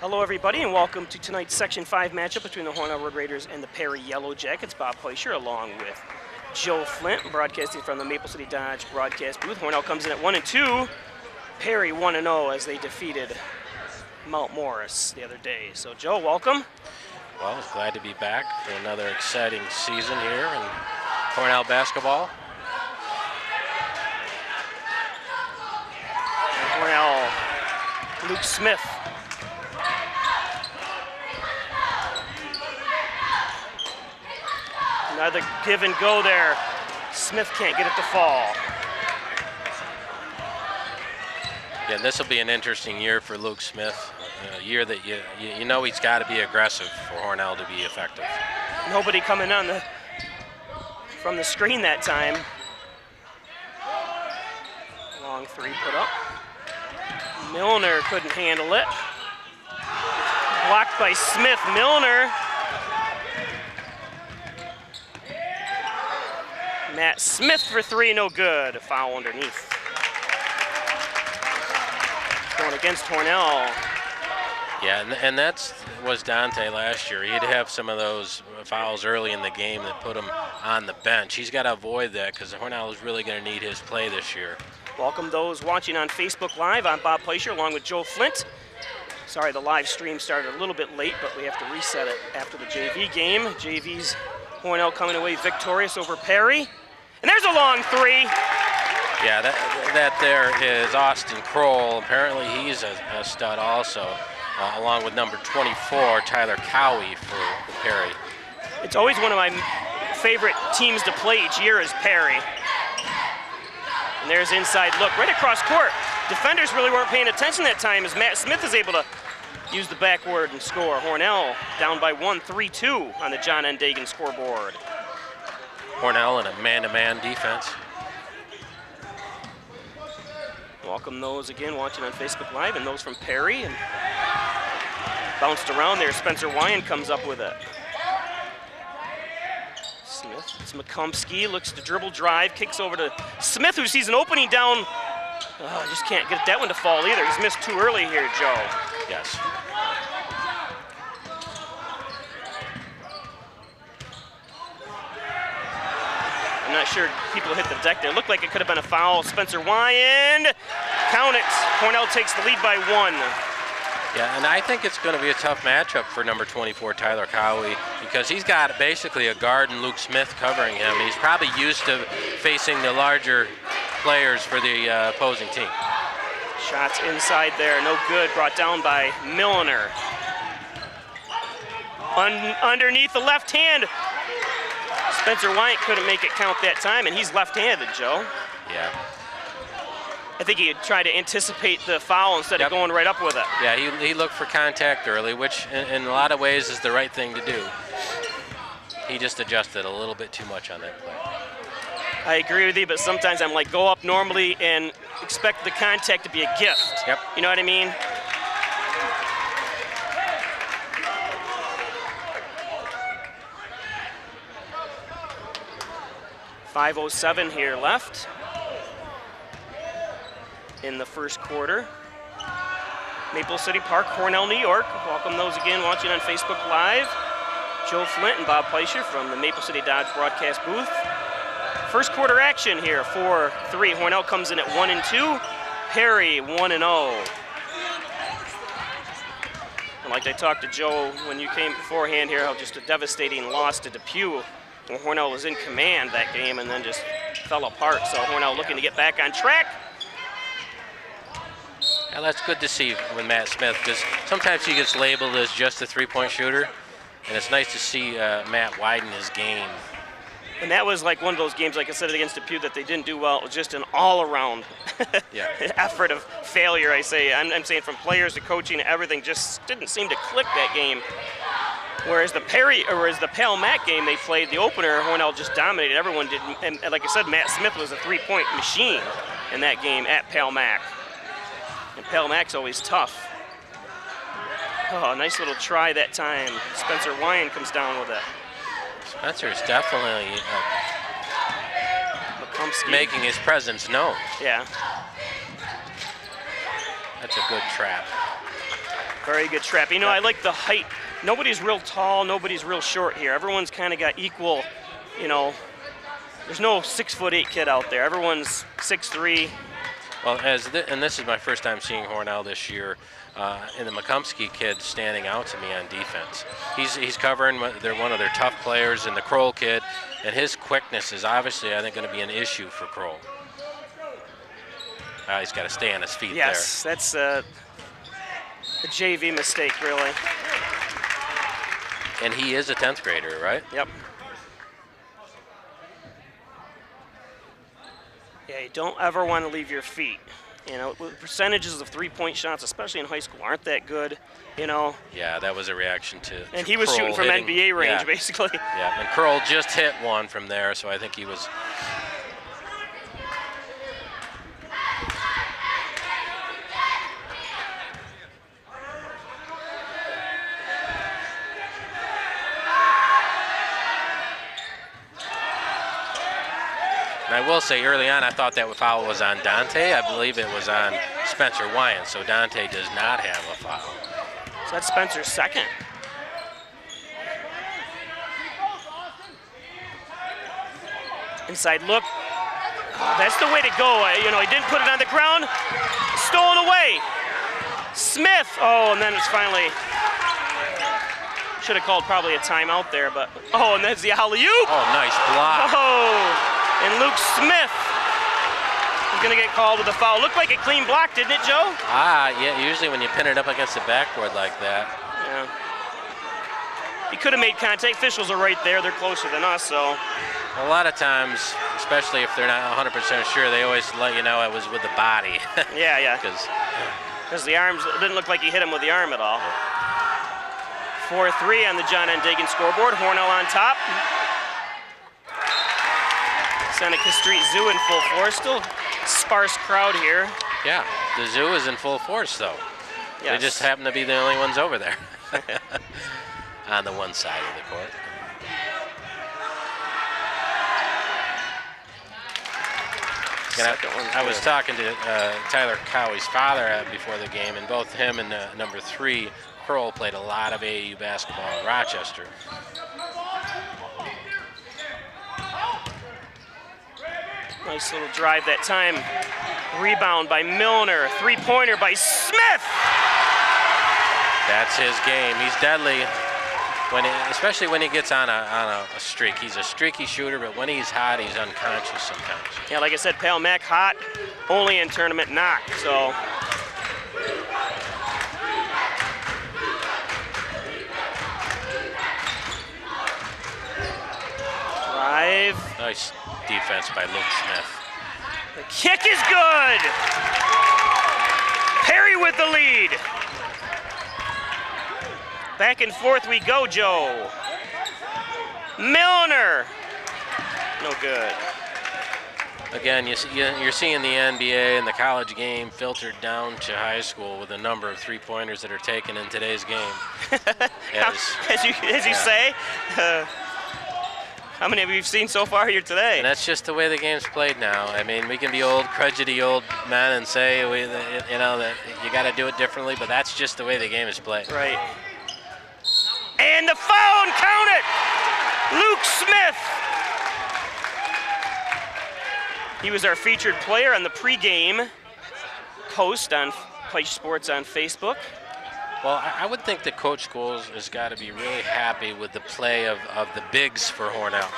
Hello everybody and welcome to tonight's Section 5 matchup between the Hornell Red Raiders and the Perry Yellow Jackets. Bob Fleischer along with Joe Flint broadcasting from the Maple City Dodge broadcast booth. Hornell comes in at 1-2. Perry 1-0 as they defeated Mount Morris the other day. So Joe, welcome. Well, glad to be back for another exciting season here in Hornell basketball. And Hornell, Luke Smith. Another give and go there. Smith can't get it to fall. Yeah, this will be an interesting year for Luke Smith. A year that you know he's got to be aggressive for Hornell to be effective. Nobody coming on from the screen that time. Long three put up. Milner couldn't handle it. Blocked by Smith. Milner. Matt Smith for three, no good. A foul underneath. Going against Hornell. Yeah, and that was Dante last year. He'd have some of those fouls early in the game that put him on the bench. He's got to avoid that because Hornell is really going to need his play this year. Welcome those watching on Facebook Live. I'm Bob Fleischer along with Joe Flint. Sorry, the live stream started a little bit late, but we have to reset it after the JV game. JV's Hornell coming away victorious over Perry. And there's a long three. Yeah, that there is Austin Kroll. Apparently he's a stud also, along with number 24, Tyler Cowie for Perry. It's always one of my favorite teams to play each year is Perry. And there's inside look right across court. Defenders really weren't paying attention that time as Matt Smith is able to use the backward and score. Hornell down by 1, 3-2 on the John N. Dagan scoreboard. Hornell in a man-to-man defense. Welcome those again watching on Facebook Live and those from Perry. And bounced around there. Spencer Wyan comes up with it. Smith, it's McComsky, looks to dribble drive, kicks over to Smith who sees an opening down. Just can't get that one to fall either. He's missed too early here, Joe. Yes. I'm not sure people hit the deck there. Looked like it could have been a foul. Spencer Wyan, count it. Hornell takes the lead by 1. Yeah, and I think it's going to be a tough matchup for number 24, Tyler Cowie, because he's got basically a guard and Luke Smith covering him. He's probably used to facing the larger players for the opposing team. Shots inside there, no good. Brought down by Milner. Underneath the left hand. Spencer Wyatt couldn't make it count that time, and he's left-handed, Joe. Yeah. I think he had tried to anticipate the foul instead of going right up with it. Yeah, he looked for contact early, which in a lot of ways is the right thing to do. He just adjusted a little bit too much on that play. I agree with you, but sometimes I'm like, go up normally and expect the contact to be a gift. Yep. You know what I mean? .507 here left in the first quarter. Maple City Park, Hornell, New York. Welcome those again watching on Facebook Live. Joe Flint and Bob Fleischer from the Maple City Dodge broadcast booth. First quarter action here, 4-3. Hornell comes in at 1-2. Perry 1-0. And like I talked to Joe when you came beforehand here, how just a devastating loss to Depew. Well, Hornell was in command that game and then just fell apart. So Hornell looking to get back on track. Yeah, that's good to see with Matt Smith because sometimes he gets labeled as just a three-point shooter, and it's nice to see Matt widen his game. And that was like one of those games, like I said, against Depew that they didn't do well. It was just an all-around effort of failure, I say. I'm saying from players to coaching, everything just didn't seem to click that game. Whereas the Pale Mac game they played, the opener, Hornell just dominated. Everyone did, and like I said, Matt Smith was a three-point machine in that game at Pale Mac. And Pale Mac's always tough. Oh, nice little try that time. Spencer Wyan comes down with it. Spencer's definitely making his presence known. Yeah. That's a good trap. Very good trap. You know, I like the height. Nobody's real tall, nobody's real short here. Everyone's kind of got equal, you know, there's no 6'8" kid out there. Everyone's 6'3". Well, and this is my first time seeing Hornell this year, and the McCumsky kid standing out to me on defense. He's covering, they're one of their tough players, and the Kroll kid, and his quickness is obviously, I think, going to be an issue for Kroll. He's got to stay on his feet there. Yes, that's a JV mistake, really. And he is a 10th grader, right? Yep. Yeah, you don't ever want to leave your feet. You know, percentages of three-point shots, especially in high school, aren't that good, you know. Yeah, that was a reaction to And he was Kroll shooting from hitting, NBA range, yeah. basically. Yeah, and Kroll just hit one from there, so I think he was... And I will say early on, I thought that foul was on Dante. I believe it was on Spencer Wyant, so Dante does not have a foul. So that's Spencer's second. Inside look. That's the way to go. You know, he didn't put it on the ground. Stolen away. Smith. Oh, and then it's finally. Should have called probably a timeout there, but. Oh, and that's the alley-oop. Oh, nice block. Oh. And Luke Smith is going to get called with a foul. Looked like a clean block, didn't it, Joe? Yeah, usually when you pin it up against the backboard like that. Yeah. He could have made contact. Officials are right there. They're closer than us, so. A lot of times, especially if they're not 100% sure, they always let you know it was with the body. Yeah. Because the arms, it didn't look like he hit him with the arm at all. 4-3 on the John N. Dagan scoreboard. Hornell on top. Seneca Street Zoo in full force. Still sparse crowd here. Yeah, the zoo is in full force, though. Yes. They just happen to be the only ones over there on the one side of the court. I was talking to Tyler Cowie's father before the game, and both him and number 3, Kroll, played a lot of AAU basketball in Rochester. Nice little drive that time. Rebound by Milner. Three-pointer by Smith. That's his game. He's deadly, especially when he gets on a streak. He's a streaky shooter, but when he's hot, he's unconscious sometimes. Yeah, like I said, Pale Mac hot, only in tournament knock. So. Drive. Nice defense by Luke Smith. The kick is good. Perry with the lead. Back and forth we go, Joe. Milner. No good. Again, you're seeing the NBA and the college game filtered down to high school with a number of three-pointers that are taken in today's game. As you say. How many have you seen so far here today? And that's just the way the game's played now. I mean, we can be old, crudgety old men and say, that you got to do it differently, but that's just the way the game is played. Right. And the foul, and count it! Luke Smith. He was our featured player on the pregame post on Pike Sports on Facebook. Well, I would think that Coach Scholes has got to be really happy with the play of the bigs for Hornell.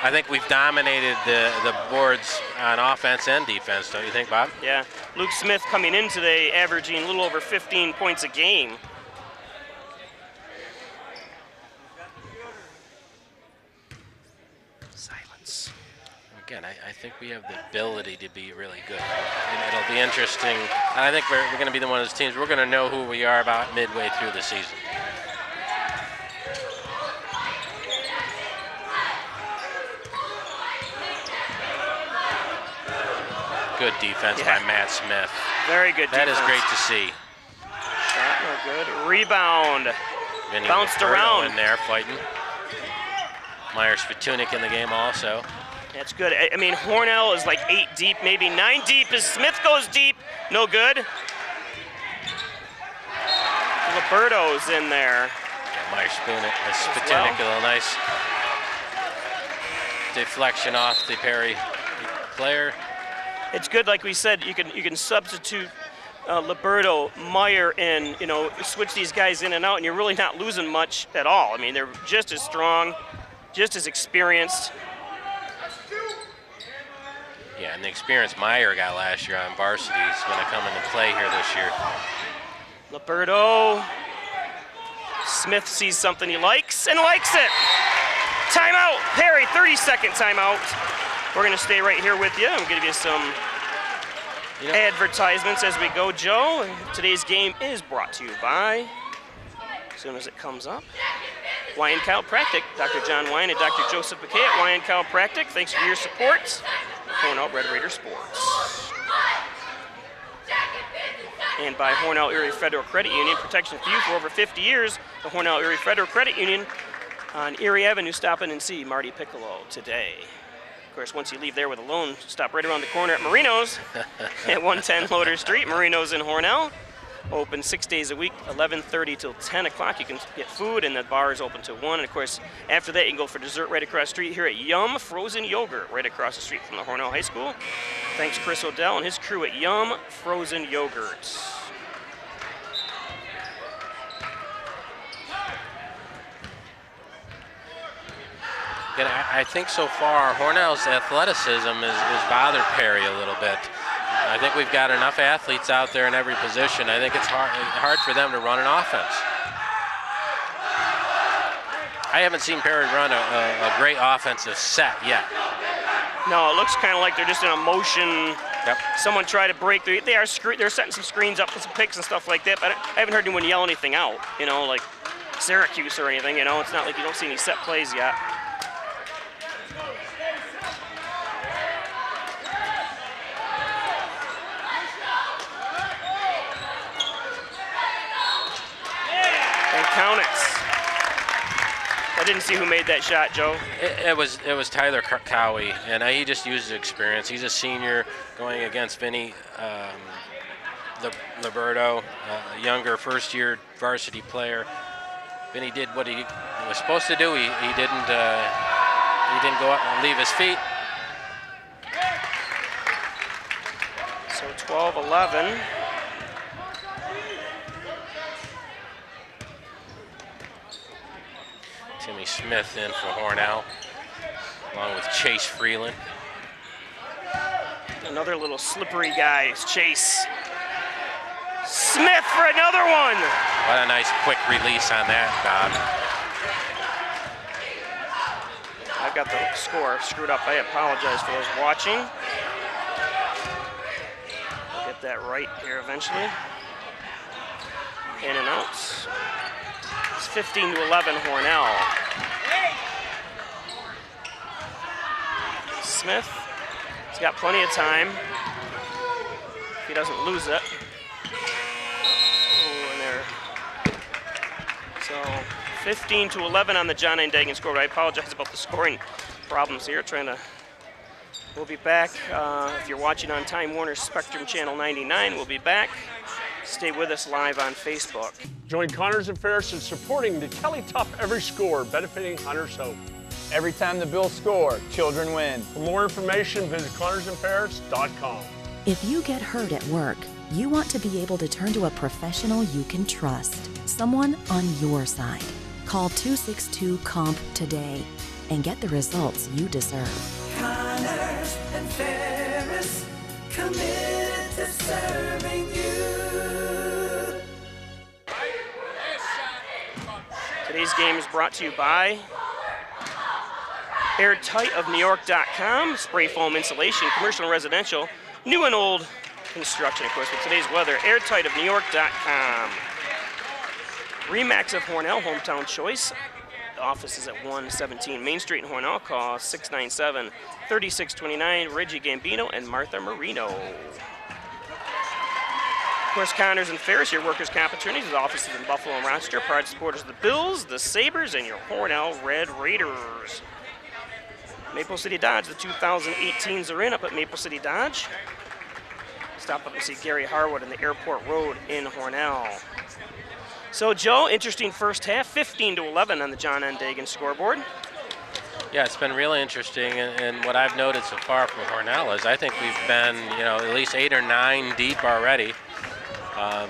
I think we've dominated the boards on offense and defense, don't you think, Bob? Yeah. Luke Smith coming in today averaging a little over 15 points a game. Silence. Again, I think we have the ability to be really good. And it'll be interesting. I think we're going to be one of those teams. We're going to know who we are about midway through the season. Good defense by Matt Smith. Very good defense. That is great to see. Shot no good. Rebound. Vinny Bounced around. In there fighting. Myers Fatunik in the game also. That's good. I mean, Hornell is like 8 deep, maybe 9 deep as Smith goes deep. No good. Liberto's in there. Meyer Spatunik, a little nice deflection off the Perry player. It's good, like we said, you can substitute Liberto, Meyer, and switch these guys in and out, and you're really not losing much at all. I mean, they're just as strong, just as experienced. Yeah, and the experience Meyer got last year on varsity is going to come into play here this year. Liberto. Smith sees something he likes and likes it. Timeout. Perry, 30-second timeout. We're going to stay right here with you. I'm going to give you some advertisements as we go, Joe. Today's game is brought to you by, as soon as it comes up, Wine Chiropractic. Dr. John Wine and Dr. Joseph McKay at Wine Chiropractic. Thanks for your support. Hornell Red Raider Sports. And by Hornell Erie Federal Credit Union, protection for you for over 50 years. The Hornell Erie Federal Credit Union on Erie Avenue. Stop in and see Marty Piccolo today. Of course, once you leave there with a loan, stop right around the corner at Marino's at 110 Loader Street. Marino's in Hornell. Open 6 days a week, 11:30 till 10 o'clock. You can get food, and the bar is open till 1. And of course, after that, you can go for dessert right across the street here at Yum Frozen Yogurt, right across the street from the Hornell High School. Thanks Chris Odell and his crew at Yum Frozen Yogurt. And I think so far Hornell's athleticism has bothered Perry a little bit. I think we've got enough athletes out there in every position. I think it's hard for them to run an offense. I haven't seen Perry run a great offensive set yet. No, it looks kind of like they're just in a motion. Yep. Someone tried to break through. They're setting some screens up with some picks and stuff like that, but I haven't heard anyone yell anything out, like Syracuse or anything, It's not like you don't see any set plays yet. Count it. I didn't see who made that shot, Joe. It was Tyler Cowie, and he just used his experience. He's a senior going against Vinny Liberto, a younger first-year varsity player. Vinny did what he was supposed to do. He didn't go up and leave his feet. So 12-11. Timmy Smith in for Hornell, along with Chase Freeland. Another little slippery guy is Chase. Smith for another one. What a nice quick release on that, Bob. I've got the score screwed up. I apologize for those watching. I'll get that right here eventually. In and out. It's 15-11 Hornell. Smith, he's got plenty of time. If he doesn't lose it. Oh, in there. So 15-11 on the John Dagan score. But I apologize about the scoring problems here. We'll be back. If you're watching on Time Warner Spectrum Channel 99, we'll be back. Stay with us live on Facebook. Join Connors and Ferris in supporting the Kelly Tough Every Score, benefiting Hunter's Hope. Every time the Bills score, children win. For more information, visit ConnorsandFerris.com. If you get hurt at work, you want to be able to turn to a professional you can trust, someone on your side. Call 262-COMP today and get the results you deserve. Connors and Ferris, committed to serving you. Today's game is brought to you by airtightofnewyork.com, spray foam insulation, commercial and residential, new and old construction, of course, with today's weather, airtightofnewyork.com. Remax of Hornell, hometown choice. The office is at 117 Main Street in Hornell. Call 697-3629, Reggie Gambino and Martha Marino. Of course, Connors and Ferris, your workers' comp attorneys, with offices in Buffalo and Rochester, proud supporters of the Bills, the Sabres, and your Hornell Red Raiders. Maple City Dodge, the 2018s are in up at Maple City Dodge. Stop up and see Gary Harwood in the Airport Road in Hornell. So, Joe, interesting first half, 15-11 on the John N. Dagan scoreboard. Yeah, it's been really interesting, and what I've noted so far from Hornell is I think we've been, at least 8 or 9 deep already.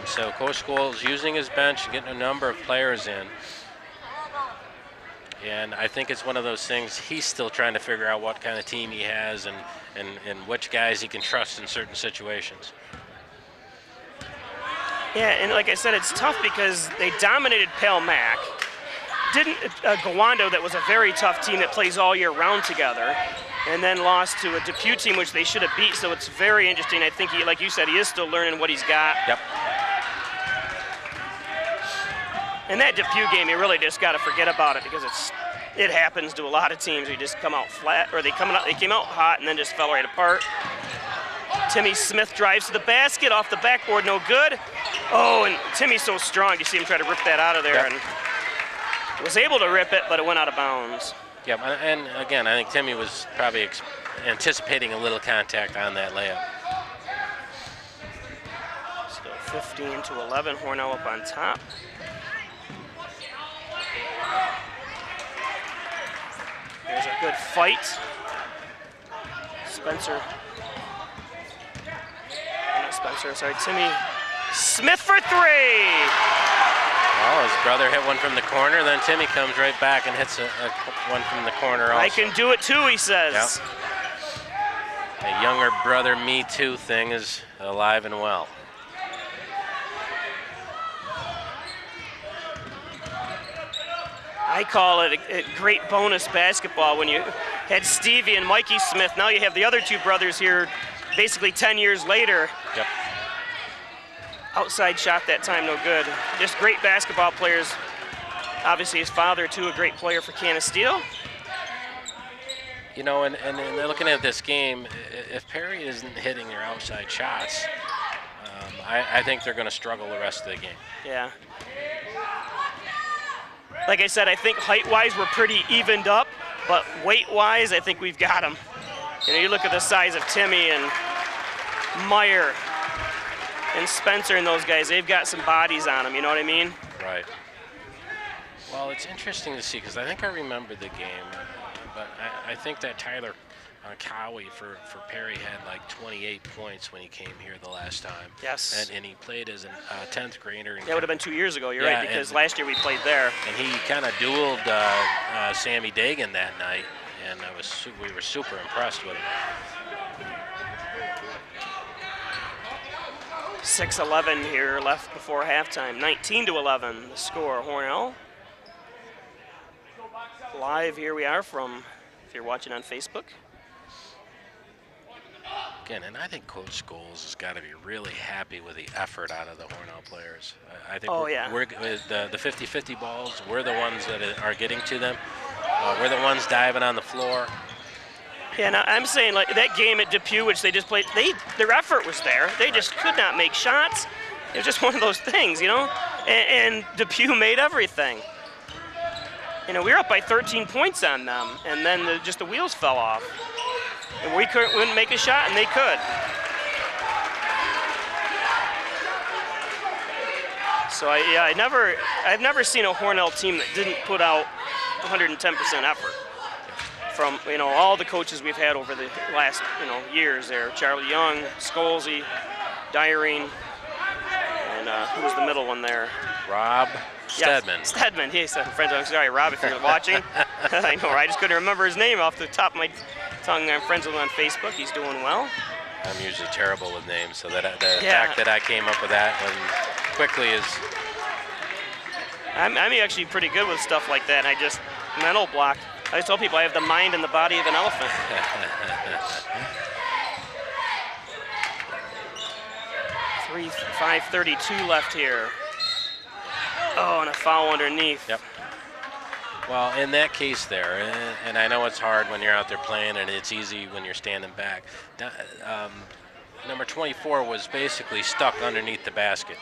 So Coach Scholes using his bench, getting a number of players in. And I think it's one of those things he's still trying to figure out what kind of team he has and which guys he can trust in certain situations. Yeah, and like I said, it's tough because they dominated Pale Mac. Didn't Gowando, that was a very tough team that plays all year round together, and then lost to a Depew team which they should have beat. So it's very interesting. I think he, like you said, he is still learning what he's got. Yep. In that Depew game, you really just got to forget about it because it happens to a lot of teams. You just come out flat, or they came out hot and then just fell right apart. Timmy Smith drives to the basket, off the backboard, no good. Oh, and Timmy's so strong. You see him try to rip that out of there, yep. and was able to rip it, but it went out of bounds. Yeah, and again, I think Timmy was probably anticipating a little contact on that layup. Still 15-11, Hornell up on top. There's a good fight. Timmy Smith for 3. Well, his brother hit one from the corner, then Timmy comes right back and hits one from the corner also. I can do it too, he says. Yep. The younger brother Me Too thing is alive and well. I call it a great bonus basketball when you had Stevie and Mikey Smith. Now you have the other two brothers here basically 10 years later. Yep. Outside shot that time, no good. Just great basketball players. Obviously his father too, a great player for Canasteel. You know, and looking at this game, if Perry isn't hitting their outside shots, I think they're going to struggle the rest of the game. Yeah. Like I said, I think height-wise we're pretty evened up, but weight-wise I think we've got them. You look at the size of Timmy and Meyer and Spencer and those guys, they've got some bodies on them, you know what I mean? Right. Well, it's interesting to see because I think I remember the game, but I think that Tyler Cowie for Perry had like 28 points when he came here the last time. Yes. And he played as a 10th grader. That would have been 2 years ago, you're right, because last year we played there. And he kind of dueled Sammy Dagan that night, and we were super impressed with him. 6:11 here left before halftime. 19-11 the score. Hornell. Live here we are from, if you're watching on Facebook. Again, and I think Coach Scholes has got to be really happy with the effort out of the Hornell players. I think we're the 50-50 balls, we're the ones that are getting to them. We're the ones diving on the floor. Yeah, now I'm saying like that game at Depew, which they just played, their effort was there. They just could not make shots. It was just one of those things, you know? And Depew made everything. We were up by 13 points on them, and then just the wheels fell off. And we wouldn't make a shot, and they could. So I've never seen a Hornell team that didn't put out 110% effort. From all the coaches we've had over the last years there, Charlie Young, Scholesy, Dyring, and who was the middle one there? Rob Stedman. Yes, Stedman. Yes, friends. I'm sorry, Rob, if you're watching. I know, I just couldn't remember his name off the top of my tongue. I'm friends with him on Facebook. He's doing well. I'm usually terrible with names, so the fact that I came up with that one quickly is. I'm actually pretty good with stuff like that. I just mental block. I just tell people I have the mind and the body of an elephant. 5:32 left here. Oh, and a foul underneath. Yep. Well, in that case there, and I know it's hard when you're out there playing and it's easy when you're standing back, number 24 was basically stuck underneath the basket.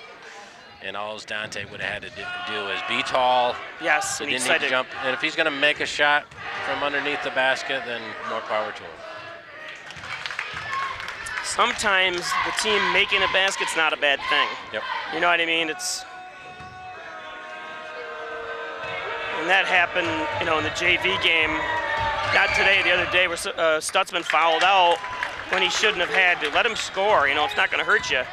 And all Dante would have had to do is be tall. Yes, so didn't need to jump. And if he's going to make a shot from underneath the basket, then more power to him. Sometimes the team making a basket's not a bad thing. Yep. You know what I mean? And that happened, you know, in the JV game. Not today, the other day, where Stutzman fouled out when he shouldn't have had to. Let him score. You know, it's not going to hurt you.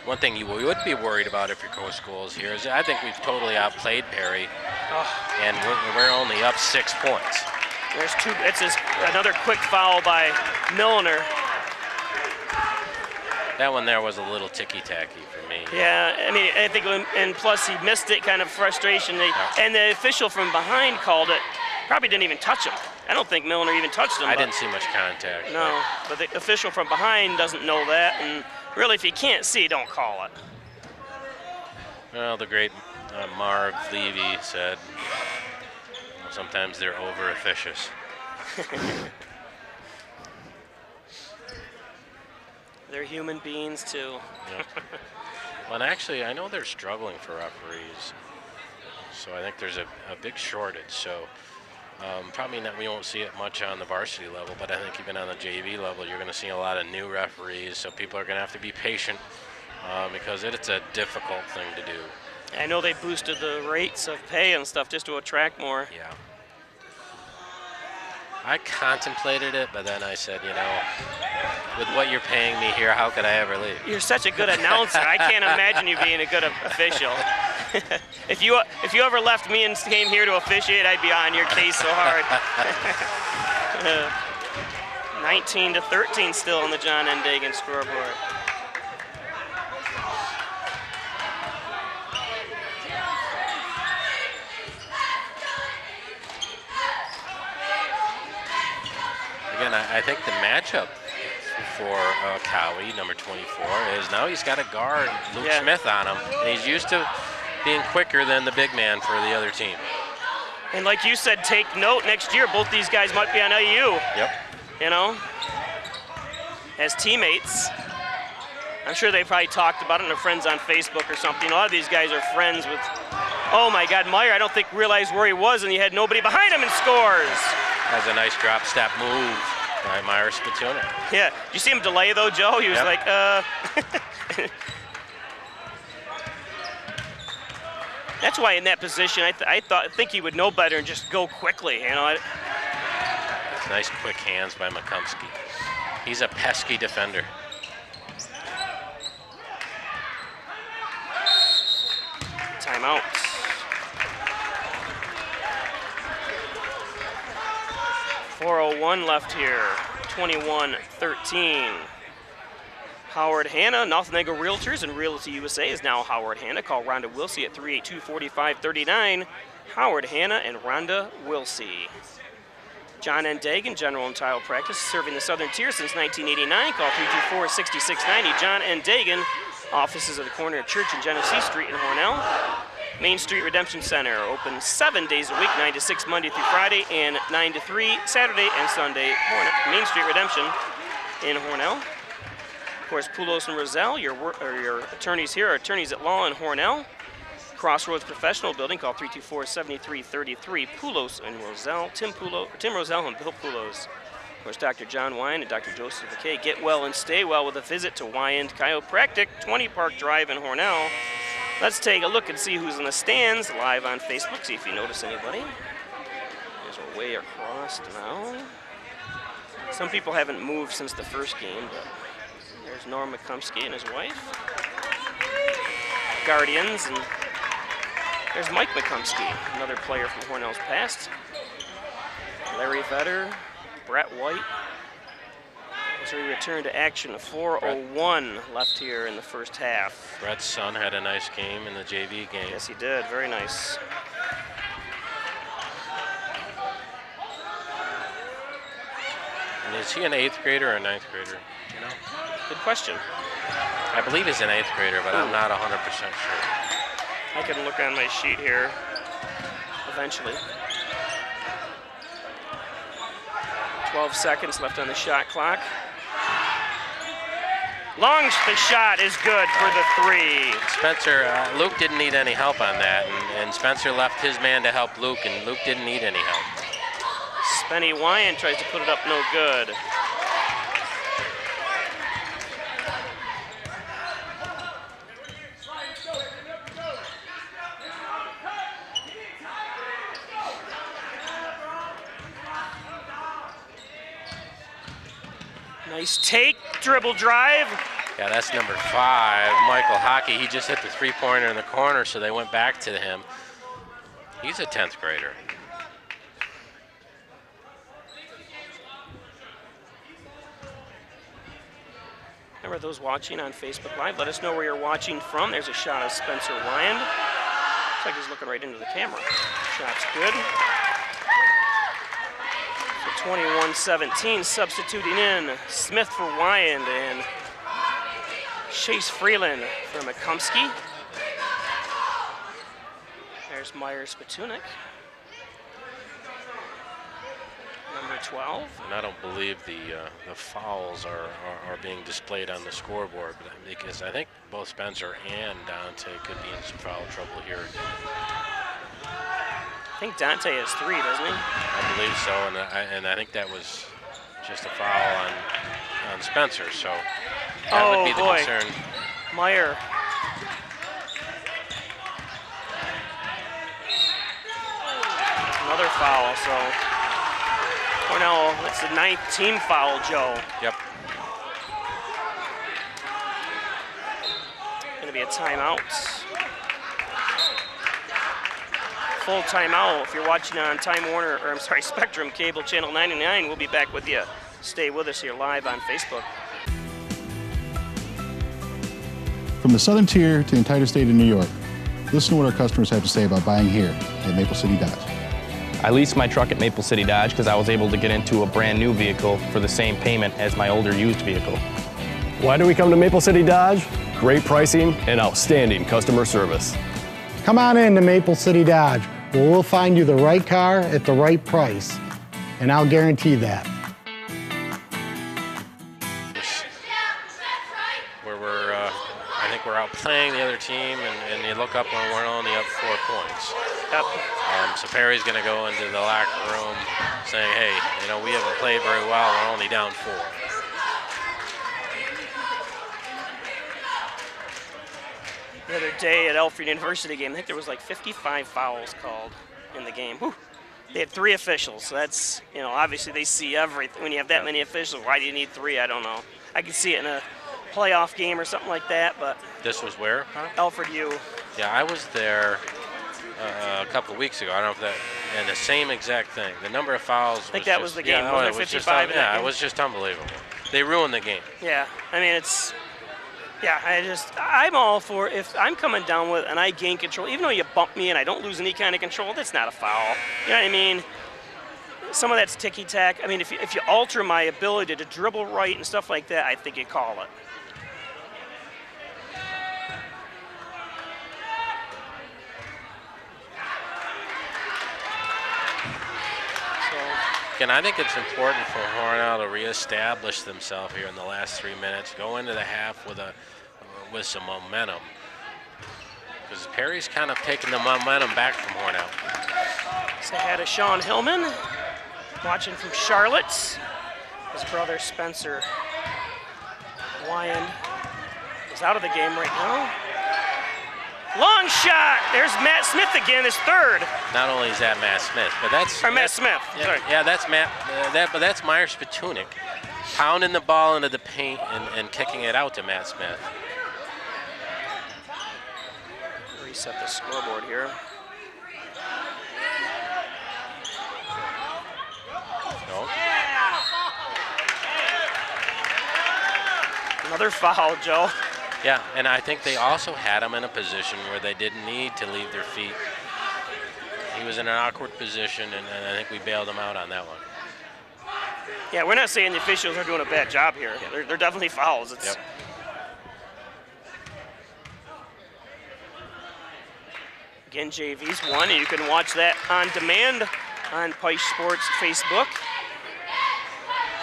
One thing you would be worried about if your coach schools here is I think we've totally outplayed Perry, and we're only up 6 points. There's two. It's another quick foul by Milner. That one there was a little ticky-tacky for me. Yeah, I mean, I think, and plus he missed it, kind of frustration. And the official from behind called it. Probably didn't even touch him. I don't think Milner even touched him. I didn't see much contact. No, but the official from behind doesn't know that, and really, if you can't see, don't call it. Well, the great Marv Levy said, sometimes they're over-officious. They're human beings, too. Yep. Well, and actually, I know they're struggling for referees. So I think there's a big shortage. So probably not, we won't see it much on the varsity level, but I think even on the JV level, you're going to see a lot of new referees. So people are going to have to be patient because it's a difficult thing to do. I know they boosted the rates of pay and stuff just to attract more. Yeah. I contemplated it, but then I said, you know, with what you're paying me here, how could I ever leave? You're such a good announcer. I can't imagine you being a good official. If you ever left me and came here to officiate, I'd be on your case so hard. 19-13 still on the John N. Dagan scoreboard. Again, I think the matchup for Cowie, number 24, is now he's got a guard, Luke Smith, on him, and he's used to being quicker than the big man for the other team. And like you said, take note, next year both these guys might be on IU. Yep. You know, as teammates. I'm sure they probably talked about it, and their friends on Facebook or something. A lot of these guys are friends with, oh my God, Meyer, I don't think realized where he was, and he had nobody behind him and scores. Has a nice drop step move by Meyer Spituna. Yeah, did you see him delay though, Joe? He was like, That's why in that position, I think he would know better and just go quickly, you know. Nice quick hands by McCumsky. He's a pesky defender. Timeout. .401 left here, 21-13. Howard Hanna, Nothingham Realtors and Realty USA is now Howard Hanna. Call Rhonda Wilsey at 382-4539. Howard Hanna and Rhonda Wilsey. John N. Dagan, General and Tile Practice, serving the Southern Tier since 1989. Call 324-6690. John N. Dagan, offices at the corner of Church and Genesee Street in Hornell. Main Street Redemption Center, open 7 days a week, 9 to 6 Monday through Friday, and 9 to 3 Saturday and Sunday. Main Street Redemption in Hornell. Of course, Poulos and Roselle, your attorneys here are attorneys at law in Hornell. Crossroads Professional Building, call 324-7333. Poulos and Roselle, Tim Roselle and Bill Poulos. Of course, Dr. John Wine and Dr. Joseph McKay. Get well and stay well with a visit to Wyand Chiropractic, 20 Park Drive in Hornell. Let's take a look and see who's in the stands live on Facebook, see if you notice anybody. There's a way across now. Some people haven't moved since the first game, but there's Norm McCumsky and his wife. Guardians, and there's Mike McCumsky, another player from Hornell's past. Larry Vetter, Brett White. So we return to action, 4:01 left here in the first half. Brett's son had a nice game in the JV game. Yes, he did. Very nice. And is he an 8th grader or a 9th grader? You know? Good question. I believe he's an 8th grader, but I'm not 100% sure. I can look on my sheet here eventually. 12 seconds left on the shot clock. Long shot is good for the 3. Spencer, Luke didn't need any help on that, and Spencer left his man to help Luke, and Luke didn't need any help. Spenny Wyand tries to put it up, no good. Nice take, dribble drive. Yeah, that's number 5, Michael Hockey. He just hit the three-pointer in the corner, so they went back to him. He's a 10th grader. Remember those watching on Facebook Live, let us know where you're watching from. There's a shot of Spencer Wyand. Looks like he's looking right into the camera. Shot's good. So 21-17, substituting in Smith for Wyand and Chase Freeland for McCumsky. There's Myers-Spatunik. Number 12. And I don't believe the fouls are being displayed on the scoreboard, but because I think both Spencer and Dante could be in some foul trouble here. I think Dante has 3, doesn't he? I believe so, and I think that was just a foul on Spencer, so that would be the concern. Meyer. Another foul, so Hornell, that's the 9th team foul, Joe. Yep. Gonna be a timeout. Full timeout. If you're watching on Time Warner, or I'm sorry, Spectrum Cable Channel 99, we'll be back with you. Stay with us here live on Facebook. From the Southern Tier to the entire state of New York, listen to what our customers have to say about buying here at Maple City Dodge. I leased my truck at Maple City Dodge because I was able to get into a brand new vehicle for the same payment as my older used vehicle. Why do we come to Maple City Dodge? Great pricing and outstanding customer service. Come on in to Maple City Dodge, where we'll find you the right car at the right price, and I'll guarantee that. I think we're outplaying the other team, and you look up and we're only up 4 points. Yep. So Perry's going to go into the locker room saying, hey, you know, we haven't played very well, we're only down 4. The other day at Alfred University game, I think there was like 55 fouls called in the game. Whew. They had 3 officials, so that's, you know, obviously they see everything. When you have that many officials, why do you need 3? I don't know. I could see it in a playoff game or something like that, but. This was where? Alfred U. Yeah, I was there a couple of weeks ago. I don't know if that, and the same exact thing. The number of fouls. I think that was the game. Was there 55 in that yeah, game? it was just unbelievable. They ruined the game. Yeah, I mean, it's, yeah, I'm all for, if I'm coming down with and I gain control, even though you bump me and I don't lose any kind of control, that's not a foul. You know what I mean? Some of that's ticky-tack. I mean, if you alter my ability to dribble right and stuff like that, I think you call it. And I think it's important for Hornell to reestablish themselves here in the last 3 minutes, go into the half with some momentum. Because Perry's kind of taking the momentum back from Hornell. So ahead of Sean Hillman, watching from Charlotte. His brother Spencer Wyand is out of the game right now. Long shot. There's Matt Smith again, his 3rd. Not only is that Matt Smith, but that's Matt Smith. Yeah, sorry. yeah, that's Matt. But that's Myers-Spatunik, pounding the ball into the paint and kicking it out to Matt Smith. Reset the scoreboard here. No. Another foul, Joe. Yeah, and I think they also had him in a position where they didn't need to leave their feet. He was in an awkward position, and I think we bailed him out on that one. Yeah, we're not saying the officials are doing a bad job here. Yeah. They're definitely fouls. It's, yep. Again, JV's won, and you can watch that on demand on Peisch Sports Facebook.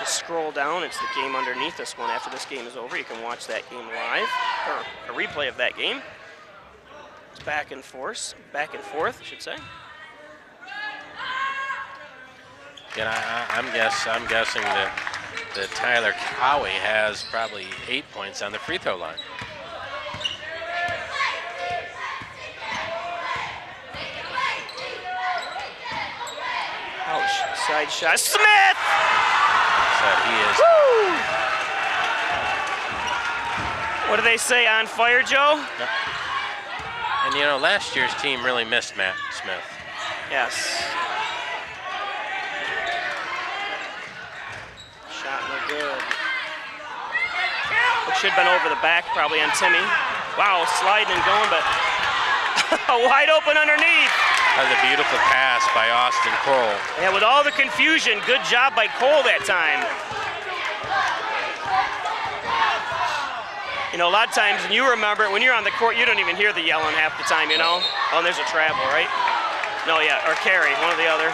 Just scroll down, it's the game underneath this one. After this game is over, you can watch that game live, or a replay of that game. It's back and forth, I should say. Yeah, I'm guessing that Tyler Cowie has probably 8 points on the free throw line. Ouch, side shot, Smith! So he is. Woo! What do they say, on fire, Joe? Yep. And you know, last year's team really missed Matt Smith. Yes. Shot no good. It should have been over the back, probably on Timmy. Wow, sliding and going, but wide open underneath. That was a beautiful pass by Austin Cole. Yeah, with all the confusion, good job by Cole that time. You know, a lot of times, and you remember, when you're on the court, you don't even hear the yelling half the time, you know? Oh, and there's a travel, right? No, yeah, or carry, one or the other.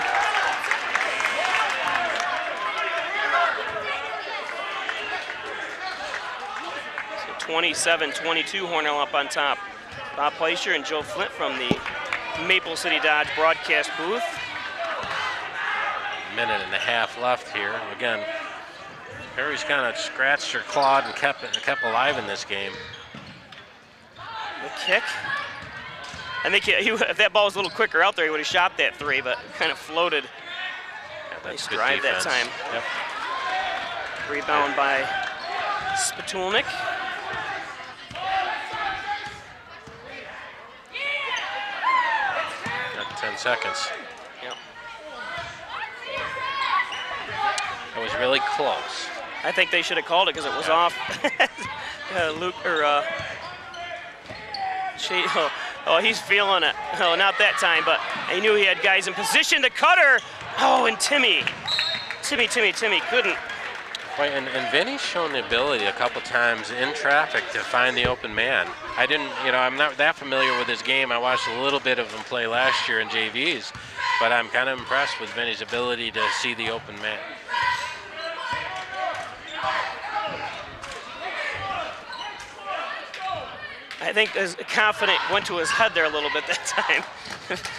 So 27-22, Hornell up on top. Bob Fleischer and Joe Flint from the Maple City Dodge broadcast booth. Minute and a half left here. Again, Perry's kind of scratched or clawed and kept alive in this game. The kick. I think if that ball was a little quicker out there, he would have shot that three, but kind of floated. Yeah, that's nice good drive defense. that time. Yep. Rebound by Spitulnik. Got 10 seconds. Yep. It was really close. I think they should have called it because it was off. Luke or oh, he's feeling it. Oh, not that time, but he knew he had guys in position. The cutter. Oh, and Timmy couldn't. Right, and Vinny's shown the ability a couple times in traffic to find the open man. I didn't, you know, I'm not that familiar with his game. I watched a little bit of him play last year in JVs, but I'm kind of impressed with Vinny's ability to see the open man. I think his confidence went to his head there a little bit that time.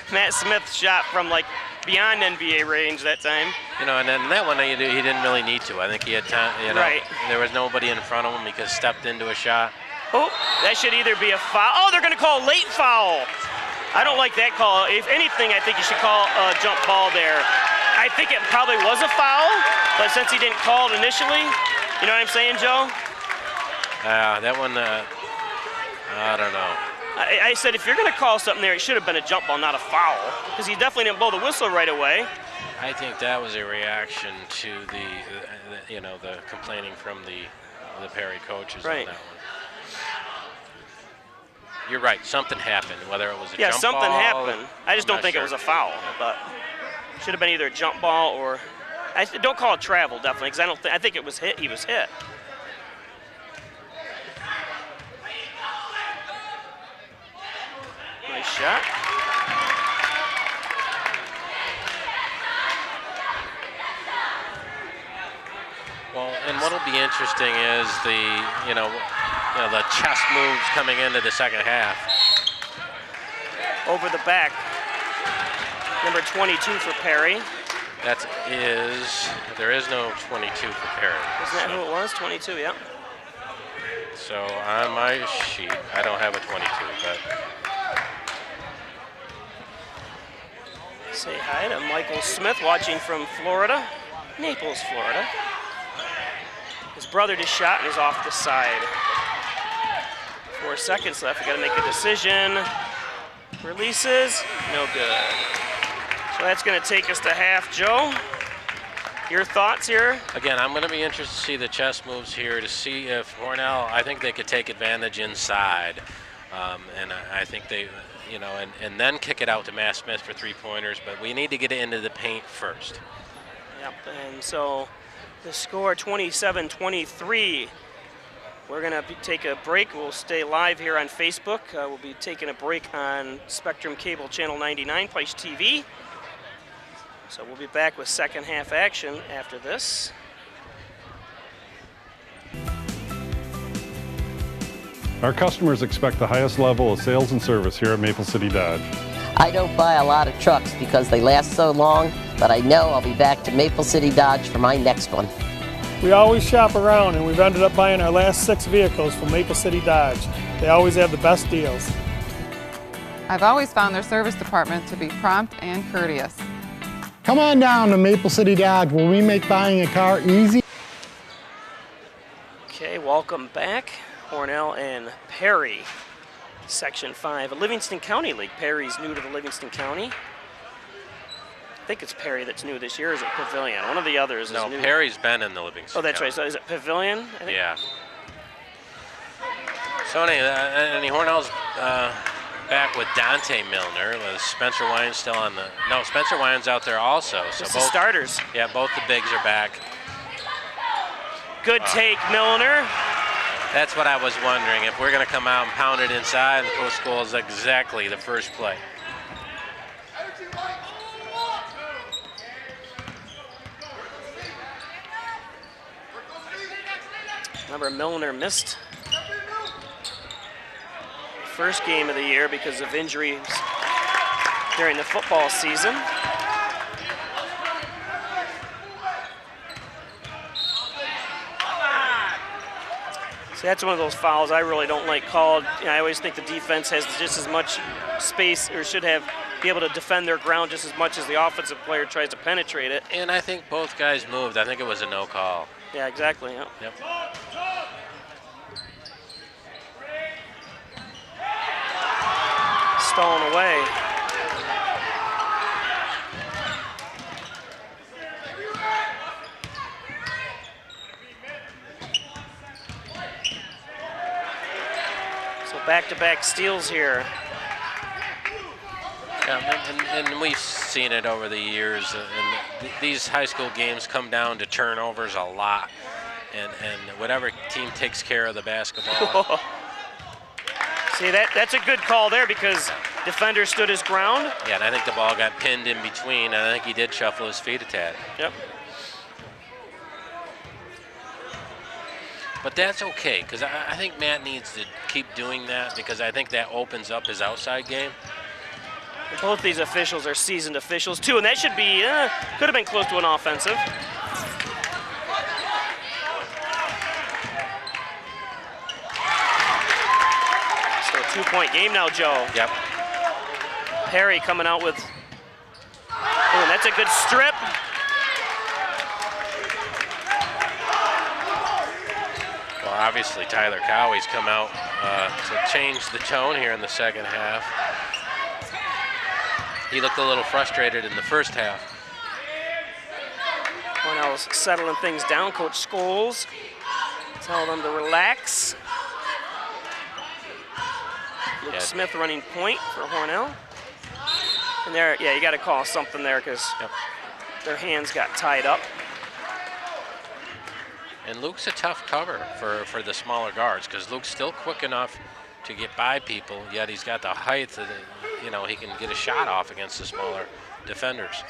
Matt Smith shot from like beyond NBA range that time. You know, and then that one he didn't really need to. I think he had time. You know, right. There was nobody in front of him. He could have stepped into a shot. Oh, that should either be a foul. Oh, they're going to call a late foul. I don't like that call. If anything, I think you should call a jump ball there. I think it probably was a foul, but since he didn't call it initially, you know what I'm saying, Joe? That one. I don't know. I said if you're going to call something there, it should have been a jump ball, not a foul, because he definitely didn't blow the whistle right away. I think that was a reaction to the you know, the complaining from the Perry coaches right. on that one. You're right. Something happened. Whether it was a jump ball. Yeah, something happened. I just don't think sure. it was a foul, but should have been either a jump ball or. Don't call it travel, definitely, because I think it was hit. He was hit. Nice shot. Well, and what'll be interesting is the chest moves coming into the second half. Over the back. Number 22 for Perry. There is no 22 for Perry. Isn't that who it was? 22, yeah. So on my sheet, I don't have a 22, but. Say hi to Michael Smith watching from Florida, Naples, Florida. His brother just shot and is off the side. 4 seconds left, we gotta make a decision. Releases, no good. So that's gonna take us to half. Joe, your thoughts here? Again, I'm gonna be interested to see the chess moves here to see if Hornell, I think they could take advantage inside. And I think they, and then kick it out to Matt Smith for three-pointers, but we need to get it into the paint first. Yep, and so the score 27-23. We're gonna take a break. We'll stay live here on Facebook. We'll be taking a break on Spectrum Cable Channel 99, Price TV. So we'll be back with second half action after this. Our customers expect the highest level of sales and service here at Maple City Dodge. I don't buy a lot of trucks because they last so long, but I know I'll be back to Maple City Dodge for my next one. We always shop around, and we've ended up buying our last 6 vehicles from Maple City Dodge. They always have the best deals. I've always found their service department to be prompt and courteous. Come on down to Maple City Dodge where we make buying a car easy. Okay, welcome back. Hornell and Perry, Section 5. Livingston County League. Perry's new to the Livingston County. I think it's Perry that's new this year. Or is it Pavilion? One of the others is new. No, Perry's been in the Livingston. Oh, that's County. right. So is it Pavilion? I think? Yeah. So anyway, Hornell's back with Dante Milner. With Spencer Wyans still on the. No, Spencer Wyans out there also. So Just both the starters. Yeah, both the bigs are back. Good take, Milner. That's what I was wondering. If we're going to come out and pound it inside, and Coach School is exactly the first play. Remember, Milner missed first game of the year because of injuries during the football season. See, that's one of those fouls I really don't like called. You know, I always think the defense has just as much space, or should have, be able to defend their ground just as much as the offensive player tries to penetrate it. And I think both guys moved. I think it was a no call. Yeah, exactly. Yep. Stalling away. So back-to-back steals here. Yeah, and we've seen it over the years. And these high school games come down to turnovers a lot. And whatever team takes care of the basketball. See, that's a good call there because defender stood his ground. Yeah, and I think the ball got pinned in between, and I think he did shuffle his feet a tad. Yep. But that's okay, because I think Matt needs to keep doing that because I think that opens up his outside game. And both these officials are seasoned officials, too, and that should be, could have been close to an offensive. So a 2-point game now, Joe. Yep. Perry coming out with, oh, that's a good strip. Well, obviously Tyler Cowie's come out to change the tone here in the second half. He looked a little frustrated in the first half. Hornell's settling things down. Coach Scholes telling them to relax. Luke Smith running point for Hornell. And there, yeah, you got to call something there because their hands got tied up. And Luke's a tough cover for the smaller guards because Luke's still quick enough to get by people, yet he's got the height that, you know, he can get a shot off against the smaller defenders.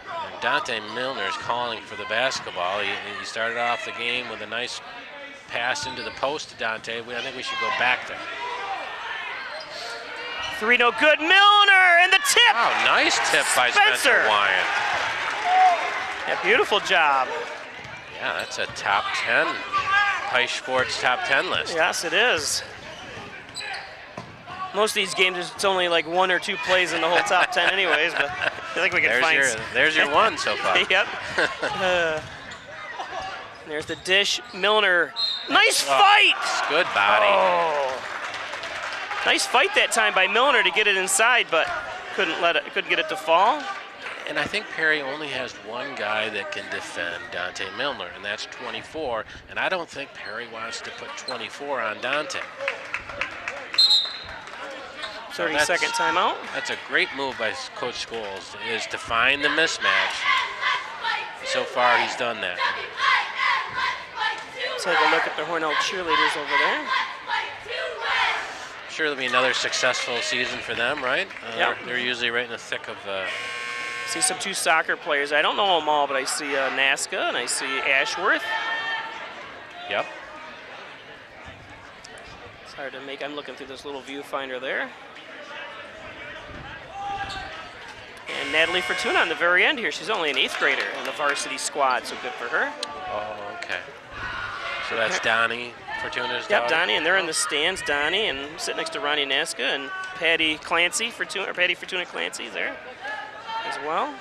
And Dante Milner's calling for the basketball. He started off the game with a nice pass into the post to Dante. I think we should go back there. 3 no good. Milner and the tip. Oh, nice tip by Spencer Wyand. Yeah, beautiful job. Yeah, that's a top 10. Peisch Sports top 10 list. Yes, it is. Most of these games, it's only like 1 or 2 plays in the whole top 10 anyways, but I think we can find. There's your one so far. Yep. There's the dish. Milner. Nice fight. Good body. Oh. Nice fight that time by Milner to get it inside, but couldn't get it to fall. And I think Perry only has one guy that can defend Dante Milner, and that's 24. And I don't think Perry wants to put 24 on Dante. 30-second timeout. That's a great move by Coach Scholes, is to find the mismatch. So far, he's done that. Take a look at the Hornell cheerleaders over there. I'm sure there'll be another successful season for them, right? Yep. They're usually right in the thick of. See some 2 soccer players. I don't know them all, but I see Nazca and I see Ashworth. Yep. It's hard to make. I'm looking through this little viewfinder there. And Natalie Fortuna on the very end here. She's only an 8th grader in the varsity squad, so good for her. Oh, okay. So that's Donnie Fortuna's daughter? Yep, Donnie, and they're in the stands. Donnie, and sitting next to Ronnie Nazca, and Patty Fortuna Clancy there as well.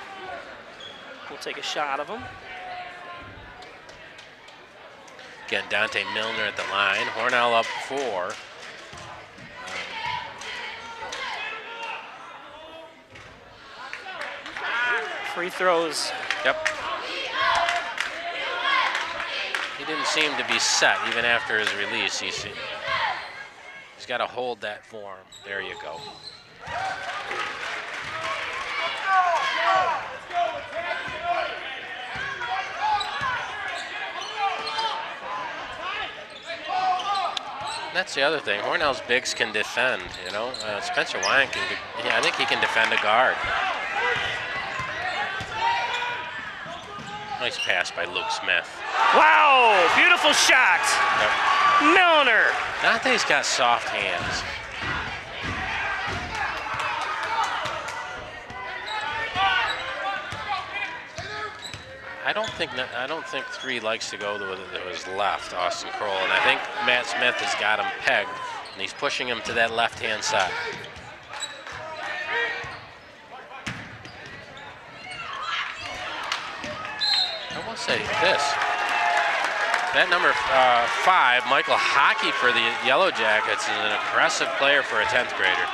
We'll take a shot of them. Again, Dante Milner at the line. Hornell up 4. Free throws. Yep. He didn't seem to be set even after his release. He's got to hold that form. There you go. That's the other thing. Hornell's bigs can defend, you know. Spencer Wine I think he can defend a guard. Nice pass by Luke Smith. Wow, beautiful shot. Yep. Milner. Dante's got soft hands. I don't think 3 likes to go to his left, Austin Kroll, and I think Matt Smith has got him pegged, and he's pushing him to that left-hand side. I will say this. That number 5, Michael Hockey for the Yellow Jackets, is an aggressive player for a 10th grader.